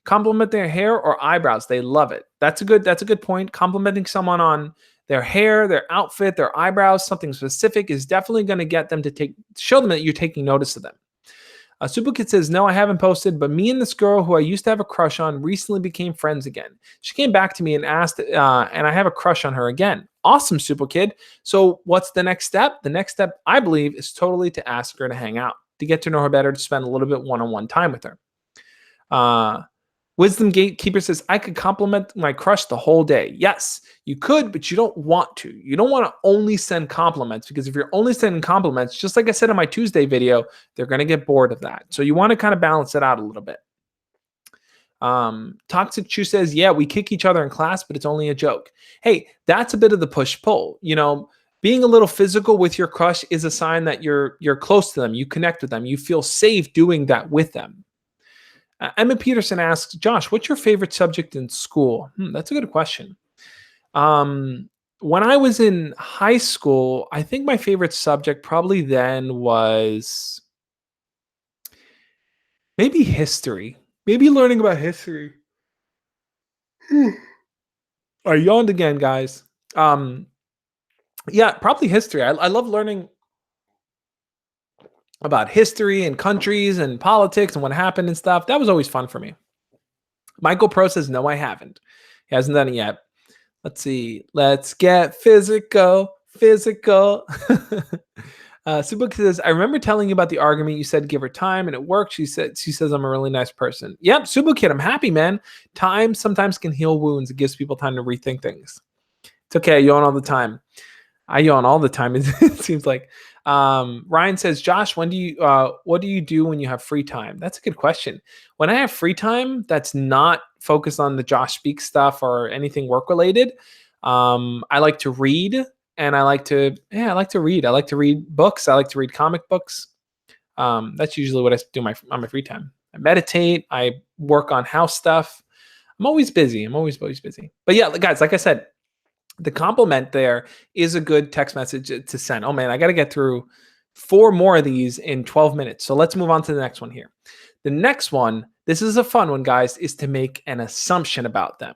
Compliment their hair or eyebrows. They love it. That's a good point. Complimenting someone on their hair, their outfit, their eyebrows, something specific is definitely going to get them to show them that you're taking notice of them. Superkid says, no, I haven't posted, but me and this girl who I used to have a crush on recently became friends again. She came back to me and asked, and I have a crush on her again. Awesome, Superkid. So what's the next step? The next step, I believe, is totally to ask her to hang out, to get to know her better, to spend a little bit one-on-one time with her. Wisdom Gatekeeper says, I could compliment my crush the whole day. Yes, you could, but you don't want to. You don't want to only send compliments, because if you're only sending compliments, just like I said in my Tuesday video, they're going to get bored of that. So you want to kind of balance it out a little bit. Toxic Chew says, yeah, we kick each other in class, but it's only a joke. Hey, that's a bit of the push-pull. You know, being a little physical with your crush is a sign that you're close to them. You connect with them. You feel safe doing that with them. Emma Peterson asks, Josh, what's your favorite subject in school? That's a good question. When I was in high school, I think my favorite subject probably then was maybe history. Maybe learning about history. I yawned again, guys. Yeah, probably history. I love learning about history and countries and politics and what happened and stuff. That was always fun for me. Michael Pro says, no, I haven't. He hasn't done it yet. Let's see. Let's get physical. Subuk says, I remember telling you about the argument. You said give her time, and it worked. She says I'm a really nice person. Yep, Subuk, I'm happy, man. Time sometimes can heal wounds. It gives people time to rethink things. It's okay. I yawn all the time. I yawn all the time. It seems like. Ryan says, Josh, what do you do when you have free time? That's a good question. When I have free time that's not focused on the Josh Speaks stuff or anything work related, I like to read, and I like to read. I like to read books. I like to read comic books. That's usually what I do on my free time. I meditate. I work on house stuff. I'm always busy. But yeah, guys, like I said, the compliment there is a good text message to send. Oh man, I got to get through 4 more of these in 12 minutes. So let's move on to the next one here. The next one, this is a fun one, guys, is to make an assumption about them.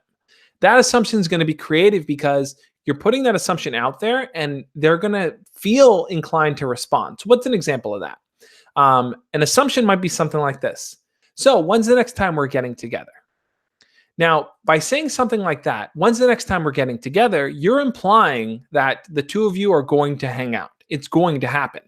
That assumption is going to be creative because you're putting that assumption out there and they're going to feel inclined to respond. So what's an example of that? An assumption might be something like this. So when's the next time we're getting together? Now, by saying something like that, when's the next time we're getting together, you're implying that the two of you are going to hang out. It's going to happen.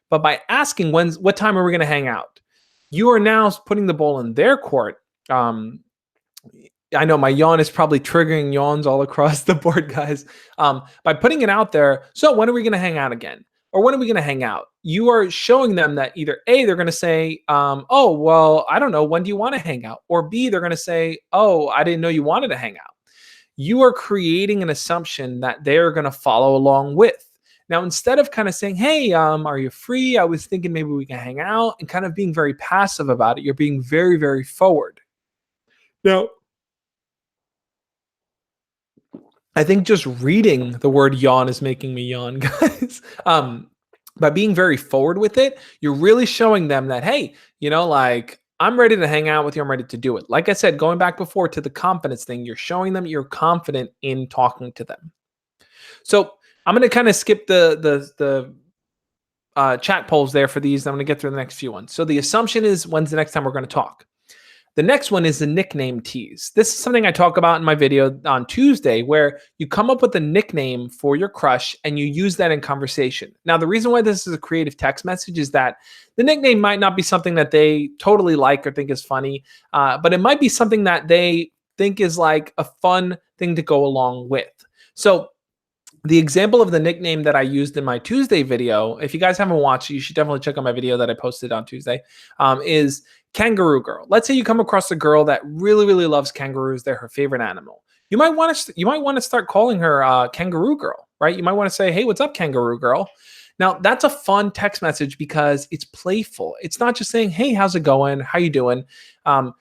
But by asking what time are we going to hang out, you are now putting the ball in their court. I know my yawn is probably triggering yawns all across the board, guys. By putting it out there, so when are we going to hang out again? Or when are we going to hang out? You are showing them that either A, they're going to say, oh, well, I don't know. When do you want to hang out? Or B, they're going to say, oh, I didn't know you wanted to hang out. You are creating an assumption that they're going to follow along with. Now, instead of kind of saying, hey, are you free? I was thinking maybe we can hang out, and kind of being very passive about it, you're being very, very forward. Now, I think just reading the word yawn is making me yawn, guys. By being very forward with it, you're really showing them that, hey, like, I'm ready to hang out with you. I'm ready to do it. Like I said, going back before to the confidence thing, you're showing them you're confident in talking to them. So I'm going to kind of skip the chat polls there for these. I'm going to get through the next few ones. So the assumption is, when's the next time we're going to talk? The next one is the nickname tease. This is something I talk about in my video on Tuesday, where you come up with a nickname for your crush and you use that in conversation. Now, the reason why this is a creative text message is that the nickname might not be something that they totally like or think is funny, but it might be something that they think is like a fun thing to go along with. So the example of the nickname that I used in my Tuesday video, if you guys haven't watched it, you should definitely check out my video that I posted on Tuesday, is kangaroo girl. Let's say you come across a girl that really, really loves kangaroos. They're her favorite animal. You might want to start calling her kangaroo girl, right? You might want to say, "Hey, what's up, kangaroo girl?" Now, that's a fun text message because it's playful. It's not just saying, "Hey, how's it going? How you doing?" Um,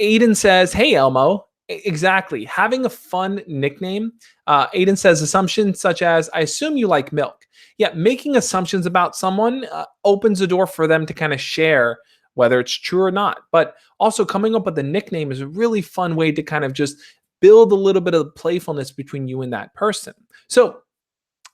Aiden says, "Hey, Elmo." Exactly. Having a fun nickname. Aiden says assumptions such as, "I assume you like milk." Yeah, making assumptions about someone opens the door for them to kind of share whether it's true or not. But also coming up with a nickname is a really fun way to kind of just build a little bit of playfulness between you and that person. So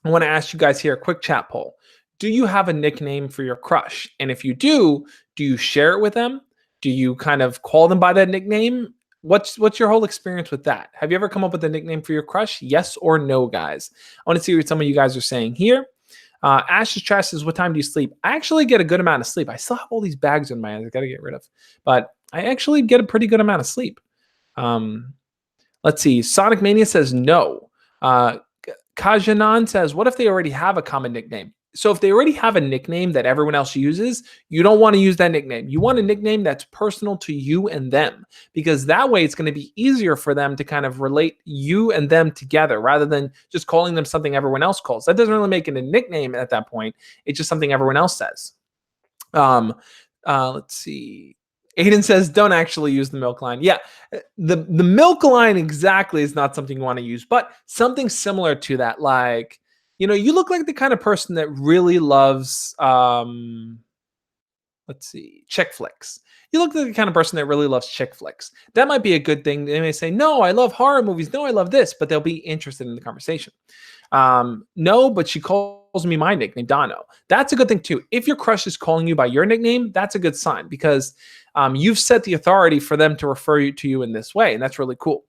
I want to ask you guys here a quick chat poll. Do you have a nickname for your crush? And if you do you share it with them? Do you kind of call them by that nickname? What's your whole experience with that? Have you ever come up with a nickname for your crush? Yes or no, guys? I want to see what some of you guys are saying here. Ash's Trash says, "What time do you sleep?" I actually get a good amount of sleep. I still have all these bags in my hands I got to get rid of, but I actually get a pretty good amount of sleep. Um, let's see. Sonic Mania says no. Kajanan says, "What if they already have a common nickname?" So if they already have a nickname that everyone else uses, you don't want to use that nickname. You want a nickname that's personal to you and them, because that way it's going to be easier for them to kind of relate you and them together rather than just calling them something everyone else calls. That doesn't really make it a nickname at that point. It's just something everyone else says. Let's see. Aiden says, "Don't actually use the milk line." Yeah, the milk line exactly is not something you want to use, but something similar to that, like, you look like the kind of person that really loves, let's see, chick flicks. You look like the kind of person that really loves chick flicks. That might be a good thing. They may say, "No, I love horror movies. No, I love this," but they'll be interested in the conversation. No, but she calls me my nickname, Dono. That's a good thing too. If your crush is calling you by your nickname, that's a good sign because you've set the authority for them to refer to you in this way, and that's really cool.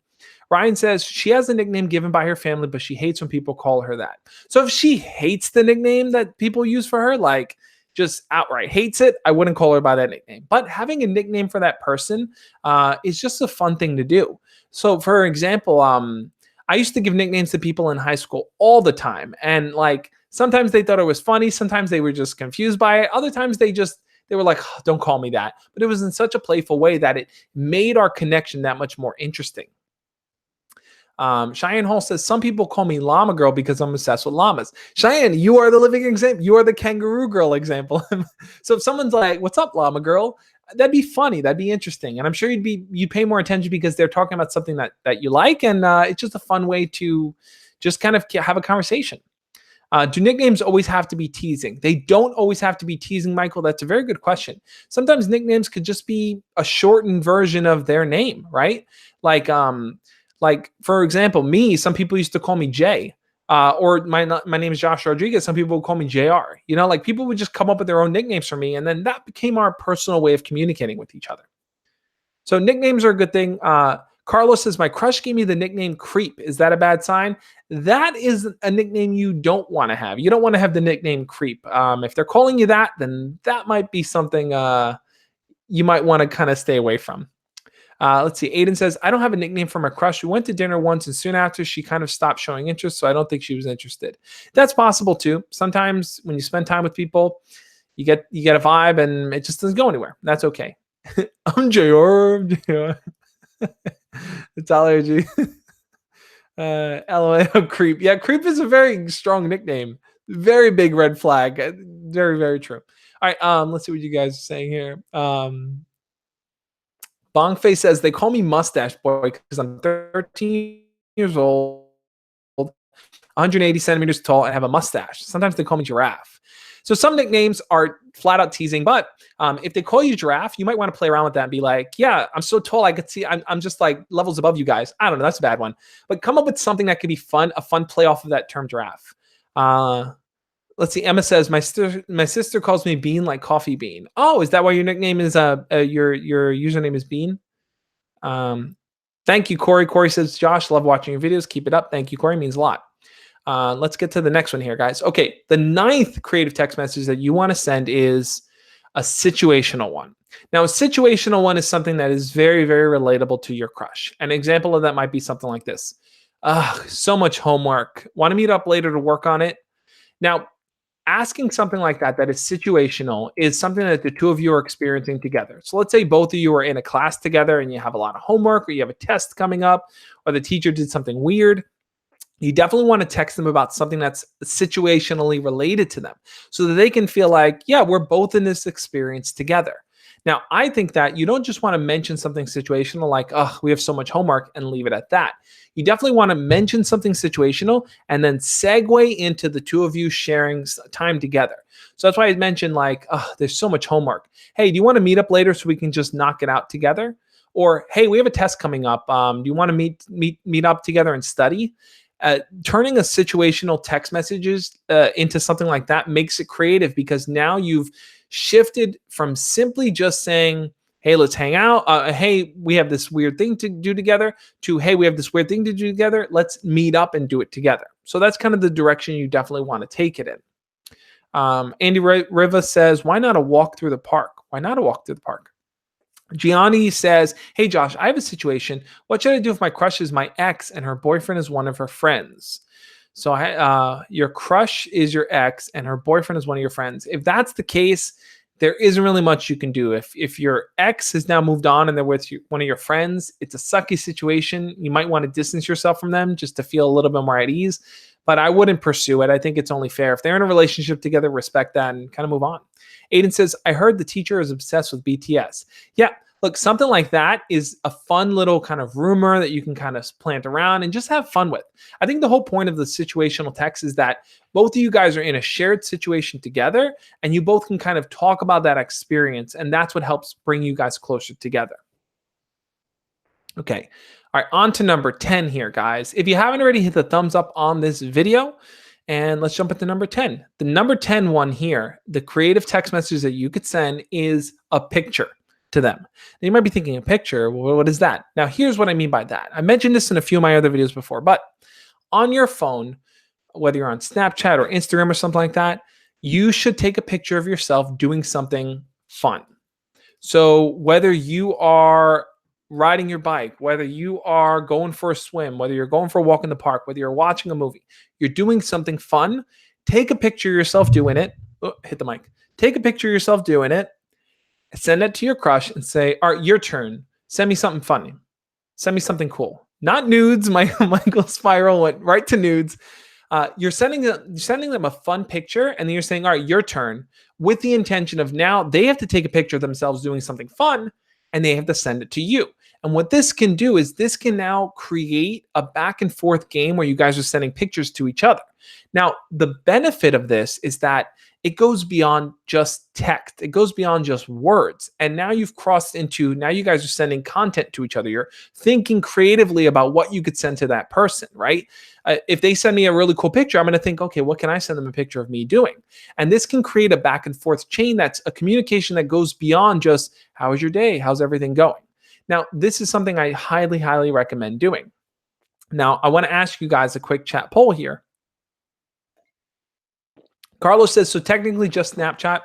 Ryan says she has a nickname given by her family, but she hates when people call her that. So if she hates the nickname that people use for her, like just outright hates it, I wouldn't call her by that nickname. But having a nickname for that person is just a fun thing to do. So for example, I used to give nicknames to people in high school all the time. And like sometimes they thought it was funny. Sometimes they were just confused by it. Other times they were like, "Oh, don't call me that." But it was in such a playful way that it made our connection that much more interesting. Cheyenne Hall says, "Some people call me Llama Girl because I'm obsessed with llamas." Cheyenne, you are the living example. You are the kangaroo girl example. So if someone's like, "What's up, Llama Girl?" That'd be funny. That'd be interesting. And I'm sure you'd pay more attention because they're talking about something that you like. And it's just a fun way to just kind of have a conversation. Do nicknames always have to be teasing? They don't always have to be teasing, Michael. That's a very good question. Sometimes nicknames could just be a shortened version of their name, right? Like for example, some people used to call me Jay, or my name is Josh Rodriguez. Some people would call me JR. Like people would just come up with their own nicknames for me, and then that became our personal way of communicating with each other. So nicknames are a good thing. Carlos says, "My crush gave me the nickname Creep. Is that a bad sign?" That is a nickname you don't want to have. You don't want to have the nickname Creep. If they're calling you that, then that might be something you might want to kind of stay away from. Let's see. Aiden says, "I don't have a nickname for my crush. We went to dinner once, and soon after, she kind of stopped showing interest, so I don't think she was interested." That's possible too. Sometimes when you spend time with people, you get a vibe, and it just doesn't go anywhere. That's okay. I'm JR. It's allergy. LOL, Creep. Yeah, Creep is a very strong nickname. Very big red flag. Very, very true. All right. Let's see what you guys are saying here. Bongface says, "They call me Mustache Boy because I'm 13 years old, 180 centimeters tall, and have a mustache. Sometimes they call me Giraffe." So some nicknames are flat out teasing, but if they call you Giraffe, you might want to play around with that and be like, "Yeah, I'm so tall, I could see, I'm just like levels above you guys." I don't know, that's a bad one. But come up with something that could be fun, a fun play off of that term Giraffe. Let's see. Emma says my sister calls me Bean like coffee bean. Oh, is that why your nickname is your username is Bean? Um, thank you, Corey. Corey says, Josh, love watching your videos. Keep it up. Thank you, Corey. Means a lot. Let's get to the next one here, guys. Okay, the ninth creative text message that you want to send is a situational one. Now, a situational one is something that is very, very relatable to your crush. An example of that might be something like this. So much homework. Want to meet up later to work on it? Now, asking something like that that is situational is something that the two of you are experiencing together. So let's say both of you are in a class together and you have a lot of homework, or you have a test coming up, or the teacher did something weird. You definitely want to text them about something that's situationally related to them so that they can feel like, yeah, we're both in this experience together. Now, I think that you don't just want to mention something situational like, oh, we have so much homework, and leave it at that. You definitely want to mention something situational and then segue into the two of you sharing time together. So that's why I mentioned like, oh, there's so much homework. Hey, do you want to meet up later so we can just knock it out together? Or, hey, we have a test coming up. Do you want to meet up together and study? Turning a situational text messages into something like that makes it creative, because now you've shifted from simply just saying, hey, let's hang out. Hey, we have this weird thing to do together, to, hey, we have this weird thing to do together. Let's meet up and do it together. So that's kind of the direction you definitely want to take it in. Andy Riva says, why not a walk through the park? Why not a walk through the park? Gianni says, hey, Josh, I have a situation. What should I do if my crush is my ex and her boyfriend is one of her friends? So your crush is your ex and her boyfriend is one of your friends. If that's the case, there isn't really much you can do. If your ex has now moved on and they're with one of your friends, it's a sucky situation. You might want to distance yourself from them just to feel a little bit more at ease. But I wouldn't pursue it. I think it's only fair. If they're in a relationship together, respect that and kind of move on. Aiden says, I heard the teacher is obsessed with BTS. Yeah, look, something like that is a fun little kind of rumor that you can kind of plant around and just have fun with. I think the whole point of the situational text is that both of you guys are in a shared situation together and you both can kind of talk about that experience. And that's what helps bring you guys closer together. Okay. All right, on to number 10 here, guys. If you haven't already, hit the thumbs up on this video. And let's jump into number 10. The number 10 one here, the creative text message that you could send is a picture to them. Now, you might be thinking, a picture, well, what is that? Now, here's what I mean by that. I mentioned this in a few of my other videos before, but on your phone, whether you're on Snapchat or Instagram or something like that, you should take a picture of yourself doing something fun. So whether you are riding your bike, whether you are going for a swim, whether you're going for a walk in the park, whether you're watching a movie, you're doing something fun, take a picture of yourself doing it. Oh, hit the mic. Take a picture of yourself doing it, send it to your crush and say, all right, your turn. Send me something funny. Send me something cool. Not nudes. Michael Spiral went right to nudes. You're sending them a fun picture, and then you're saying, all right, your turn, with the intention of now they have to take a picture of themselves doing something fun, and they have to send it to you. And what this can do is this can now create a back and forth game where you guys are sending pictures to each other. Now, the benefit of this is that it goes beyond just text. It goes beyond just words. And now you've crossed into, now you guys are sending content to each other. You're thinking creatively about what you could send to that person, right? If they send me a really cool picture, I'm going to think, okay, what can I send them a picture of me doing? And this can create a back and forth chain that's a communication that goes beyond just, how was your day? How's everything going? Now, this is something I highly, highly recommend doing. Now, I want to ask you guys a quick chat poll here. Carlos says, so technically just Snapchat.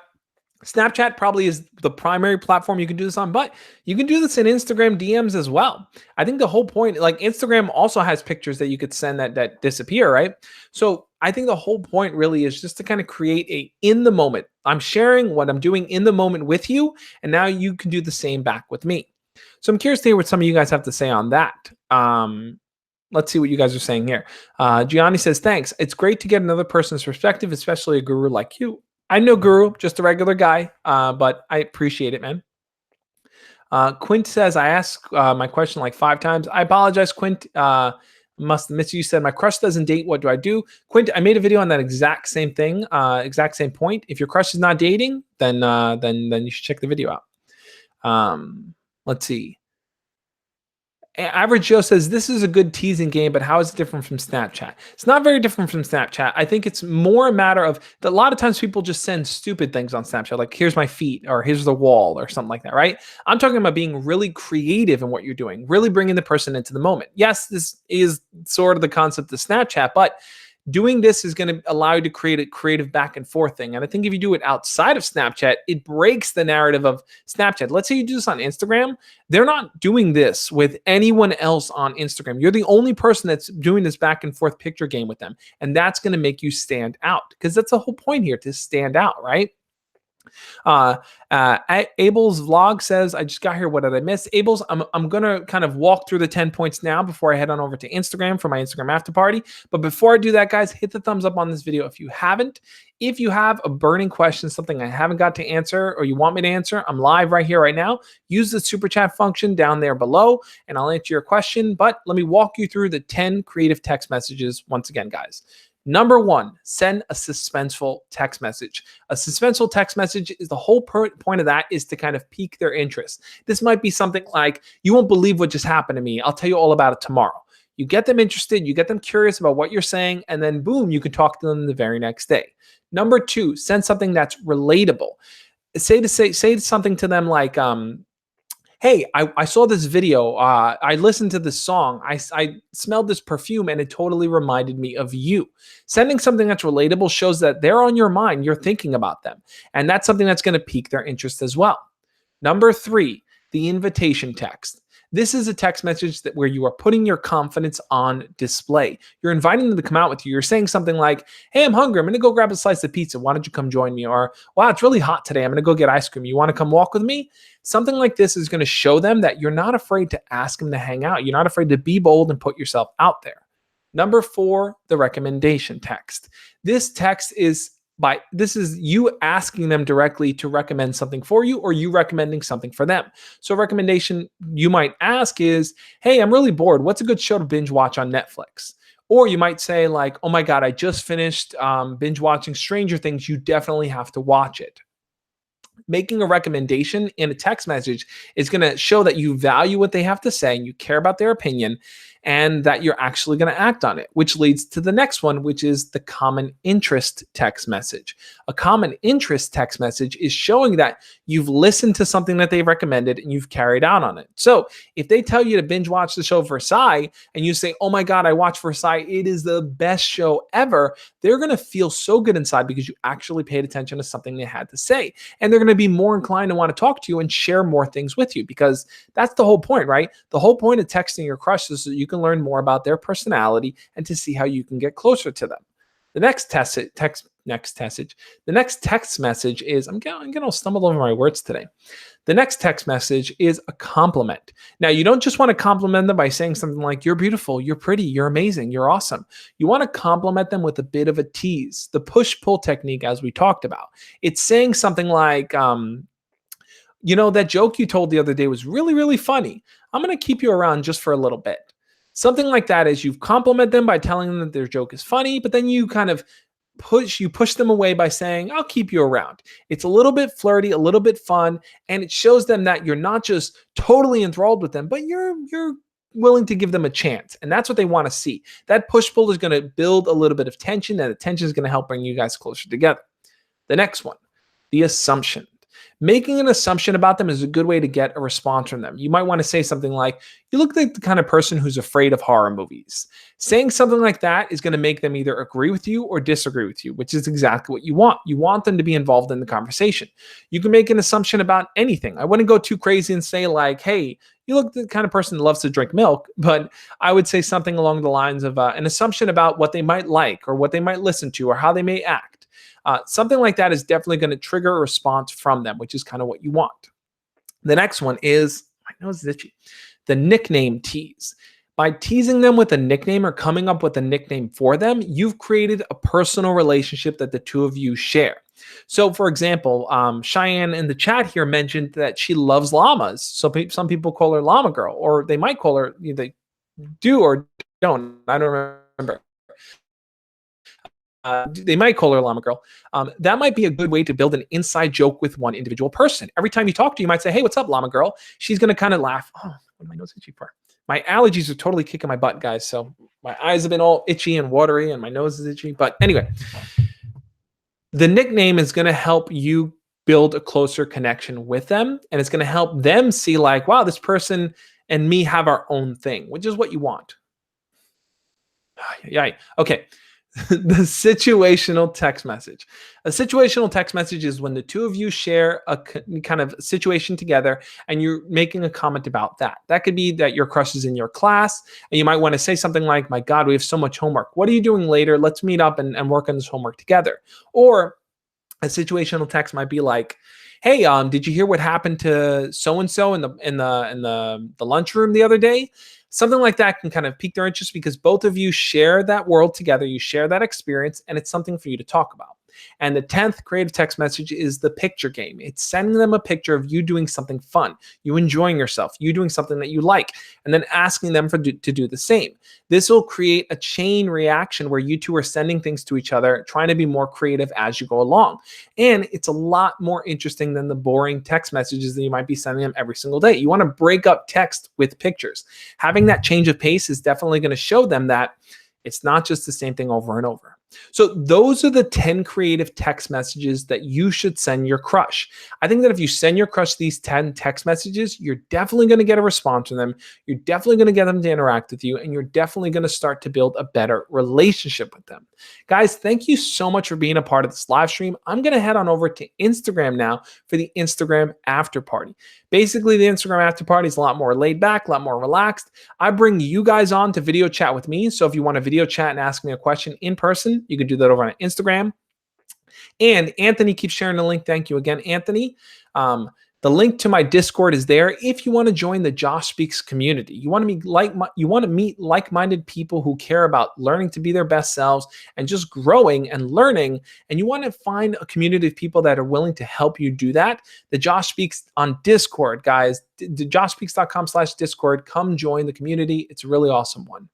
Snapchat probably is the primary platform you can do this on, but you can do this in Instagram DMs as well. I think the whole point, like Instagram also has pictures that you could send that disappear, right? So I think the whole point really is just to kind of create a in the moment. I'm sharing what I'm doing in the moment with you, and now you can do the same back with me. So I'm curious to hear what some of you guys have to say on that. Let's see what you guys are saying here. Gianni says, thanks. It's great to get another person's perspective, especially a guru like you. I'm no guru, just a regular guy, but I appreciate it, man. Quint says, I asked my question like 5 times. I apologize, Quint. Must have missed you. Said, my crush doesn't date. What do I do? Quint, I made a video on that exact same thing, exact same point. If your crush is not dating, then you should check the video out. Let's see. Average Joe says, this is a good teasing game, but how is it different from Snapchat? It's not very different from Snapchat. I think it's more a matter of that a lot of times people just send stupid things on Snapchat, like here's my feet or here's the wall or something like that, right? I'm talking about being really creative in what you're doing, really bringing the person into the moment. Yes, this is sort of the concept of Snapchat, but doing this is going to allow you to create a creative back and forth thing. And I think if you do it outside of Snapchat, it breaks the narrative of Snapchat. Let's say you do this on Instagram. They're not doing this with anyone else on Instagram. You're the only person that's doing this back and forth picture game with them. And that's going to make you stand out because that's the whole point here, to stand out, right? Abel's vlog says, I just got here. What did I miss? Abel's, I'm going to kind of walk through the 10 points now before I head on over to Instagram for my Instagram after party. But before I do that, guys, hit the thumbs up on this video if you haven't. If you have a burning question, something I haven't got to answer or you want me to answer, I'm live right here, right now. Use the super chat function down there below and I'll answer your question. But let me walk you through the 10 creative text messages once again, guys. Number one, send a suspenseful text message. A suspenseful text message is the whole point of that is to kind of pique their interest. This might be something like, you won't believe what just happened to me. I'll tell you all about it tomorrow. You get them interested, you get them curious about what you're saying, and then boom, you can talk to them the very next day. Number two, send something that's relatable. Say something to them like, hey, I saw this video. I listened to this song. I smelled this perfume and it totally reminded me of you. Sending something that's relatable shows that they're on your mind. You're thinking about them. And that's something that's going to pique their interest as well. Number three, the invitation text. This is a text message where you are putting your confidence on display. You're inviting them to come out with you. You're saying something like, hey, I'm hungry. I'm going to go grab a slice of pizza. Why don't you come join me? Or, wow, it's really hot today. I'm going to go get ice cream. You want to come walk with me? Something like this is going to show them that you're not afraid to ask them to hang out. You're not afraid to be bold and put yourself out there. Number four, the recommendation text. This text is you asking them directly to recommend something for you or you recommending something for them. So a recommendation you might ask is, hey, I'm really bored. What's a good show to binge watch on Netflix? Or you might say like, oh my God, I just finished binge watching Stranger Things. You definitely have to watch it. Making a recommendation in a text message is going to show that you value what they have to say and you care about their opinion and that you're actually going to act on it, which leads to the next one, which is the common interest text message. A common interest text message is showing that you've listened to something that they've recommended and you've carried out on it. So if they tell you to binge watch the show Versailles and you say, oh my God, I watched Versailles, it is the best show ever, they're going to feel so good inside because you actually paid attention to something they had to say. And they're going to be more inclined to want to talk to you and share more things with you because that's the whole point, right? The whole point of texting your crush is so you can learn more about their personality and to see how you can get closer to them. The next text message is, I'm going to stumble over my words today. The next text message is a compliment. Now, you don't just want to compliment them by saying something like, you're beautiful, you're pretty, you're amazing, you're awesome. You want to compliment them with a bit of a tease, the push-pull technique as we talked about. It's saying something like, that joke you told the other day was really, really funny. I'm going to keep you around just for a little bit. Something like that is you compliment them by telling them that their joke is funny, but then you kind of push them away by saying, I'll keep you around. It's a little bit flirty, a little bit fun, and it shows them that you're not just totally enthralled with them, but you're willing to give them a chance. And that's what they want to see. That push-pull is going to build a little bit of tension, and the tension is going to help bring you guys closer together. The next one, the assumption. Making an assumption about them is a good way to get a response from them. You might want to say something like, you look like the kind of person who's afraid of horror movies. Saying something like that is going to make them either agree with you or disagree with you, which is exactly what you want. You want them to be involved in the conversation. You can make an assumption about anything. I wouldn't go too crazy and say like, hey, you look the kind of person that loves to drink milk, but I would say something along the lines of an assumption about what they might like or what they might listen to or how they may act. Something like that is definitely going to trigger a response from them, which is kind of what you want. The next one is, my nose is itchy, the nickname tease. By teasing them with a nickname or coming up with a nickname for them, you've created a personal relationship that the two of you share. So, for example, Cheyenne in the chat here mentioned that she loves llamas. So some people call her Llama Girl, or they might call her, they do or don't. I don't remember. They might call her Llama Girl. That might be a good way to build an inside joke with one individual person. Every time you talk to you might say, hey, what's up, Llama Girl? She's going to kind of laugh. Oh, what am I nose itchy for? My allergies are totally kicking my butt, guys. So my eyes have been all itchy and watery and my nose is itchy. But anyway, the nickname is going to help you build a closer connection with them. And it's going to help them see like, wow, this person and me have our own thing, which is what you want. Yeah. Okay. The situational text message. A situational text message is when the two of you share a kind of situation together and you're making a comment about that. That could be that your crush is in your class and you might want to say something like, my God, we have so much homework. What are you doing later? Let's meet up and work on this homework together. Or a situational text might be like, hey, did you hear what happened to so and so in the lunchroom the other day? Something like that can kind of pique their interest because both of you share that world together, you share that experience, and it's something for you to talk about. And the 10th creative text message is the picture game. It's sending them a picture of you doing something fun, you enjoying yourself, you doing something that you like, and then asking them to do the same. This will create a chain reaction where you two are sending things to each other, trying to be more creative as you go along. And it's a lot more interesting than the boring text messages that you might be sending them every single day. You want to break up text with pictures. Having that change of pace is definitely going to show them that it's not just the same thing over and over. So those are the 10 creative text messages that you should send your crush. I think that if you send your crush these 10 text messages, you're definitely going to get a response from them. You're definitely going to get them to interact with you, and you're definitely going to start to build a better relationship with them. Guys, thank you so much for being a part of this live stream. I'm going to head on over to Instagram now for the Instagram after party. Basically, the Instagram after party is a lot more laid back, a lot more relaxed. I bring you guys on to video chat with me. So if you want to video chat and ask me a question in person, you can do that over on Instagram. And Anthony keeps sharing the link. Thank you again, Anthony. The link to my Discord is there if you want to join the Josh Speaks community. You want to meet like-minded people who care about learning to be their best selves and just growing and learning. And you want to find a community of people that are willing to help you do that. The Josh Speaks on Discord, guys. The joshspeaks.com/Discord. Come join the community. It's a really awesome one.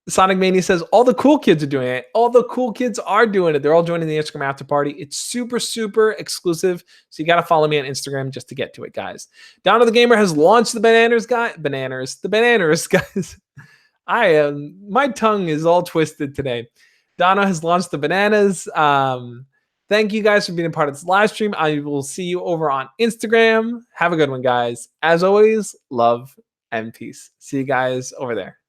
Sonic Mania says all the cool kids are doing it. All the cool kids are doing it. They're all joining the Instagram after party. It's super, super exclusive. So you got to follow me on Instagram just to get to it, guys. Donna the Gamer has launched the bananas, guys. I am, my tongue is all twisted today. Donna has launched the bananas. Thank you guys for being a part of this live stream. I will see you over on Instagram. Have a good one, guys. As always, love and peace. See you guys over there.